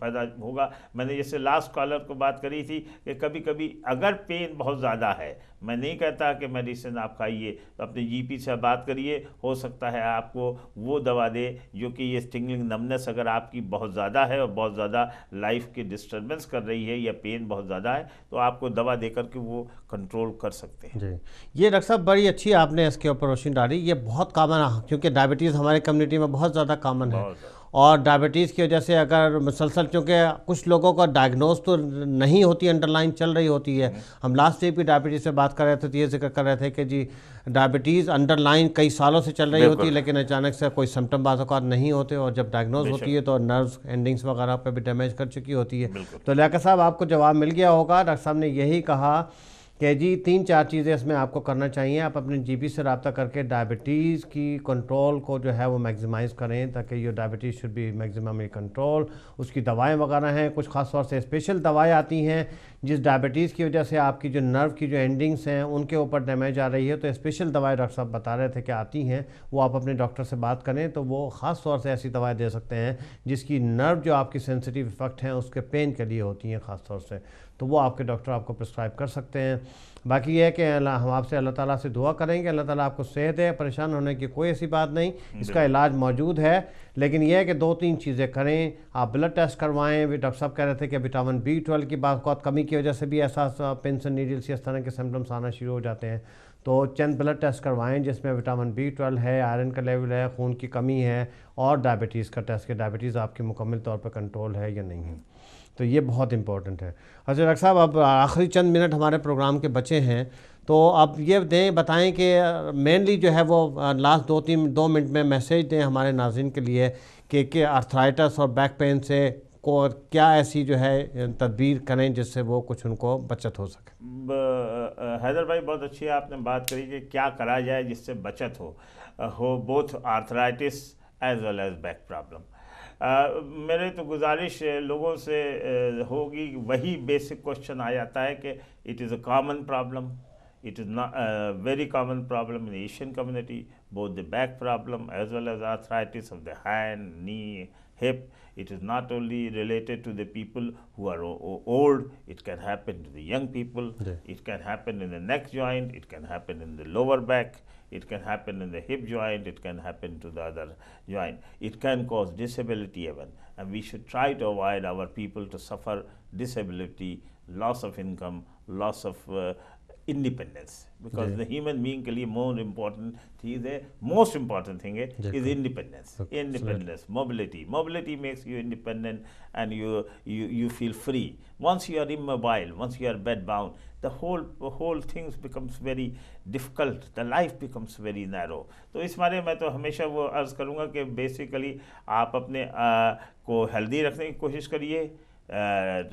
फ़ायदा होगा। मैंने जैसे लास्ट कॉलर को बात करी थी कि कभी कभी अगर पेन बहुत ज़्यादा है, मैं नहीं कहता कि मेडिसिन आप खाइए, तो अपने जीपी से बात करिए, हो सकता है आपको वो दवा दे जो कि ये स्टिंगलिंग नमनेस अगर आपकी बहुत ज़्यादा है और बहुत ज़्यादा लाइफ की डिस्टर्बेंस कर रही है या पेन बहुत ज़्यादा है, तो आपको दवा दे करके वो कंट्रोल कर सकते हैं। जी, ये डॉक्टर साहब बड़ी अच्छी आपने इसके ऊपर रोशनी डाली। ये बहुत कॉमन है क्योंकि डायबिटीज़ हमारे कम्युनिटी में बहुत ज़्यादा कॉमन है, और डायबिटीज़ की वजह से अगर मुसलसल, चूँकि कुछ लोगों का डायग्नोज तो नहीं होती, अंडरलाइन चल रही होती है। हम लास्ट वीक भी डायबिटीज़ से बात कर रहे थे तो ये जिक्र कर रहे थे कि जी डायबिटीज़ अंडरलाइन कई सालों से चल रही होती है, लेकिन अचानक से कोई सिम्टम बाज़ औक़ात नहीं होते, और जब डायग्नोज होती है तो नर्व्स एंडिंग्स वगैरह पर भी डैमेज कर चुकी होती है। तो लियाकत साहब आपको जवाब मिल गया होगा। डॉक्टर साहब ने यही कहा कि जी 3-4 चीज़ें इसमें आपको करना चाहिए। आप अपने जीपी से रब्ता करके डायबिटीज़ की कंट्रोल को जो है वो मैक्सिमाइज़ करें, ताकि ये diabetes should be maximum control. उसकी दवाएं वगैरह हैं, कुछ ख़ास तौर से स्पेशल दवाएं आती हैं जिस डायबिटीज़ की वजह से आपकी जो नर्व की जो एंडिंग्स हैं उनके ऊपर डैमेज आ रही है, तो स्पेशल दवाएँ डॉक्टर साहब बता रहे थे कि आती हैं, वो आप अपने डॉक्टर से बात करें तो वो ख़ास तौर से ऐसी दवाएँ दे सकते हैं जिसकी नर्व जो आपकी सेंसिटिव इफेक्ट हैं उसके पेन के लिए होती हैं ख़ास तौर से, तो वो आपके डॉक्टर आपको प्रिस्क्राइब कर सकते हैं। बाकी यह है कि हम आपसे अल्लाह ताला से दुआ करेंगे, अल्लाह ताला आपको सेहत है, परेशान होने की कोई ऐसी बात नहीं, इसका इलाज मौजूद है। लेकिन यह है कि 2-3 चीज़ें करें, आप ब्लड टेस्ट करवाएं। भी डॉक्टर साहब कह रहे थे कि विटामिन B12 की बहुत कमी की वजह से भी ऐसा पिन्स एंड नीडल्स इस तरह के सिम्टम्स आना शुरू हो जाते हैं, तो चंद ब्लड टेस्ट करवाएं जिसमें विटामिन B12 है, आयरन का लेवल है, खून की कमी है, और डायबिटीज़ का टेस्ट, कि डायबिटीज़ आपकी मुकम्मल तौर पर कंट्रोल है या नहीं है, तो ये बहुत इंपॉर्टेंट है। अच्छा डॉक्टर साहब, अब आखिरी चंद मिनट हमारे प्रोग्राम के बचे हैं, तो अब ये बताएं कि मेनली जो है वो लास्ट 2 मिनट में मैसेज दें हमारे नाज़रीन के लिए कि आर्थराइटिस और बैक पेन से को क्या ऐसी जो है तदबीर करें जिससे वो कुछ उनको बचत हो सके। हैदर भाई बहुत अच्छी आपने बात करी कि क्या करा जाए जिससे बचत हो both arthritis as well as back problem. मेरे तो गुजारिश लोगों से होगी, वही बेसिक क्वेश्चन आ जाता है कि it is a common problem, it is not very common problem in Asian community, both the back problem as well as arthritis of the hand, knee, hip. It is not only related to the people who are old, it can happen to the young people, it can happen in the neck joint, it can happen in the lower back, it can happen in the hip joint, it can happen to the other joint. It can cause disability even, and we should try to avoid our people to suffer disability, loss of income, loss of independence, because the human being के लिए more important thing is independence. Independence, mobility makes you independent, and you feel free. Once you are immobile, once you are bed bound, the whole things becomes very difficult, the life becomes very narrow. तो इस बारे मैं तो हमेशा वो अर्ज़ करूँगा कि बेसिकली आप अपने को हेल्दी रखने की कोशिश करिए,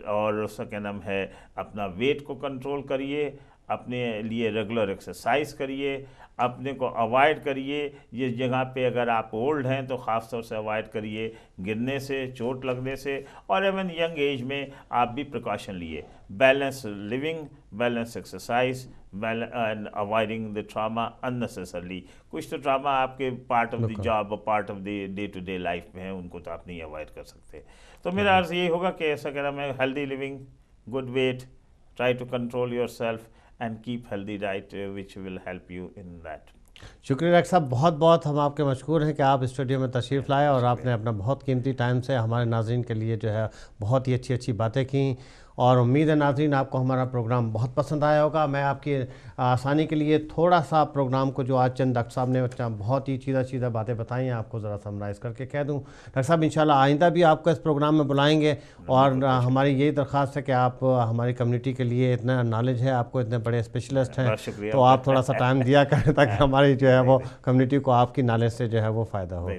और उसका क्या नाम है, अपना वेट को कंट्रोल करिए, अपने लिए रेगुलर एक्सरसाइज करिए, अपने को अवॉइड करिए जिस जगह पे अगर आप ओल्ड हैं तो ख़ास तौर से अवॉइड करिए गिरने से, चोट लगने से, और इवन यंग एज में आप भी प्रिकॉशन लिए। Balance living, balance exercise, and avoiding the trauma unnecessarily. कुछ तो ट्रामा आपके पार्ट ऑफ द जॉब और part of the day to day life में है, उनको तो आप नहीं अवॉइड कर सकते। तो मेरा अर्ज़ ये होगा कि ऐसा कह रहा मैं, healthy living, good weight, try to control yourself and keep healthy diet which will help you in that. शुक्रिया डॉक्टर साहब, बहुत बहुत हम आपके मशकूर हैं कि आप स्टूडियो में तशरीफ़ लाए और आपने अपना बहुत कीमती टाइम से हमारे नाज़रीन के लिए जो है बहुत ही अच्छी बातें की, और उम्मीद है नाज़रीन आपको हमारा प्रोग्राम बहुत पसंद आया होगा। मैं आपकी आसानी के लिए थोड़ा सा प्रोग्राम को, जो आज चंद डॉक्टर साहब ने बहुत ही सीधा बातें बताई हैं, आपको ज़रा समराइज़ करके कह दूं। डॉक्टर साहब इंशाल्लाह आइंदा भी आपको इस प्रोग्राम में बुलाएंगे, और हमारी यही दरख्वास्त है कि आप हमारी कम्युनिटी के लिए इतना नॉलेज है, आपको इतने बड़े स्पेशलिस्ट हैं, तो आप थोड़ा सा टाइम दिया करें ताकि हमारी जो है वो कम्युनिटी को आपकी नॉलेज से जो है वो फ़ायदा हो।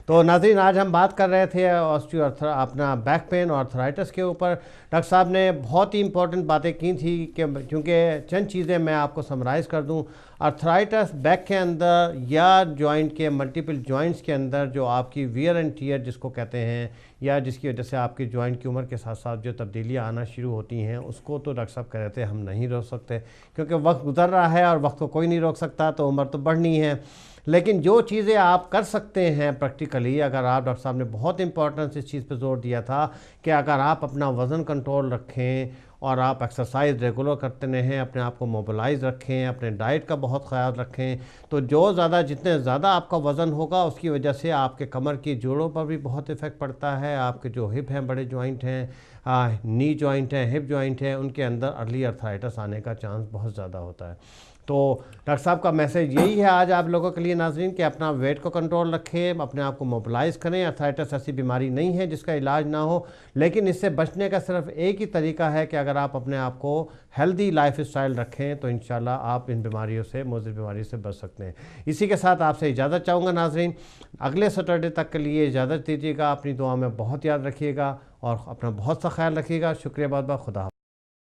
तो नाज़रीन आज हम बात कर रहे थे अपना बैक पेन और आर्थराइटिस के ऊपर। डॉक्टर साहब ने ने बहुत ही इंपॉर्टेंट बातें की थी कि क्योंकि चंद चीज़ें मैं आपको समराइज़ कर दूं। अर्थराइटिस बैक के अंदर या जॉइंट के मल्टीपल जॉइंट्स के अंदर जो आपकी वियर एंड टियर जिसको कहते हैं, या जिसकी वजह से आपकी जॉइंट की उम्र के साथ साथ जो तब्दीलियाँ आना शुरू होती हैं, उसको तो डॉक्टर साहब कहते हैं हम नहीं रोक सकते, क्योंकि वक्त गुजर रहा है और वक्त को कोई नहीं रोक सकता, तो उम्र तो बढ़नी है। लेकिन जो चीज़ें आप कर सकते हैं प्रैक्टिकली, अगर आप, डॉक्टर साहब ने बहुत इंपॉर्टेंस इस चीज़ पे जोर दिया था कि अगर आप अपना वज़न कंट्रोल रखें और आप एक्सरसाइज रेगुलर करते रहें, अपने आप को मोबिलाइज रखें, अपने डाइट का बहुत ख्याल रखें, तो जितने ज़्यादा आपका वज़न होगा उसकी वजह से आपके कमर की जोड़ों पर भी बहुत इफ़ेक्ट पड़ता है। आपके जो हिप हैं, बड़े जॉइंट हैं, नी जॉइंट हैं, हिप जॉइंट हैं, उनके अंदर अर्ली अर्थराइटिस आने का चांस बहुत ज़्यादा होता है। तो डॉक्टर साहब का मैसेज यही है आज आप लोगों के लिए नाज़रीन कि अपना वेट को कंट्रोल रखें, अपने आप को मोबिलाइज करें। अर्थराइटिस ऐसी बीमारी नहीं है जिसका इलाज ना हो, लेकिन इससे बचने का सिर्फ एक ही तरीका है कि अगर आप अपने आप को हेल्दी लाइफ स्टाइल रखें तो इंशाल्लाह आप इन बीमारियों से, मुज़र बीमारी से बच सकते हैं। इसी के साथ आपसे इजाज़त चाहूँगा नाज़रीन, अगले सैटरडे तक के लिए इजाज़त दीजिएगा। अपनी दुआ में बहुत याद रखिएगा और अपना बहुत सा ख्याल रखिएगा। शुक्रिया, बहुत बहुत खुदा।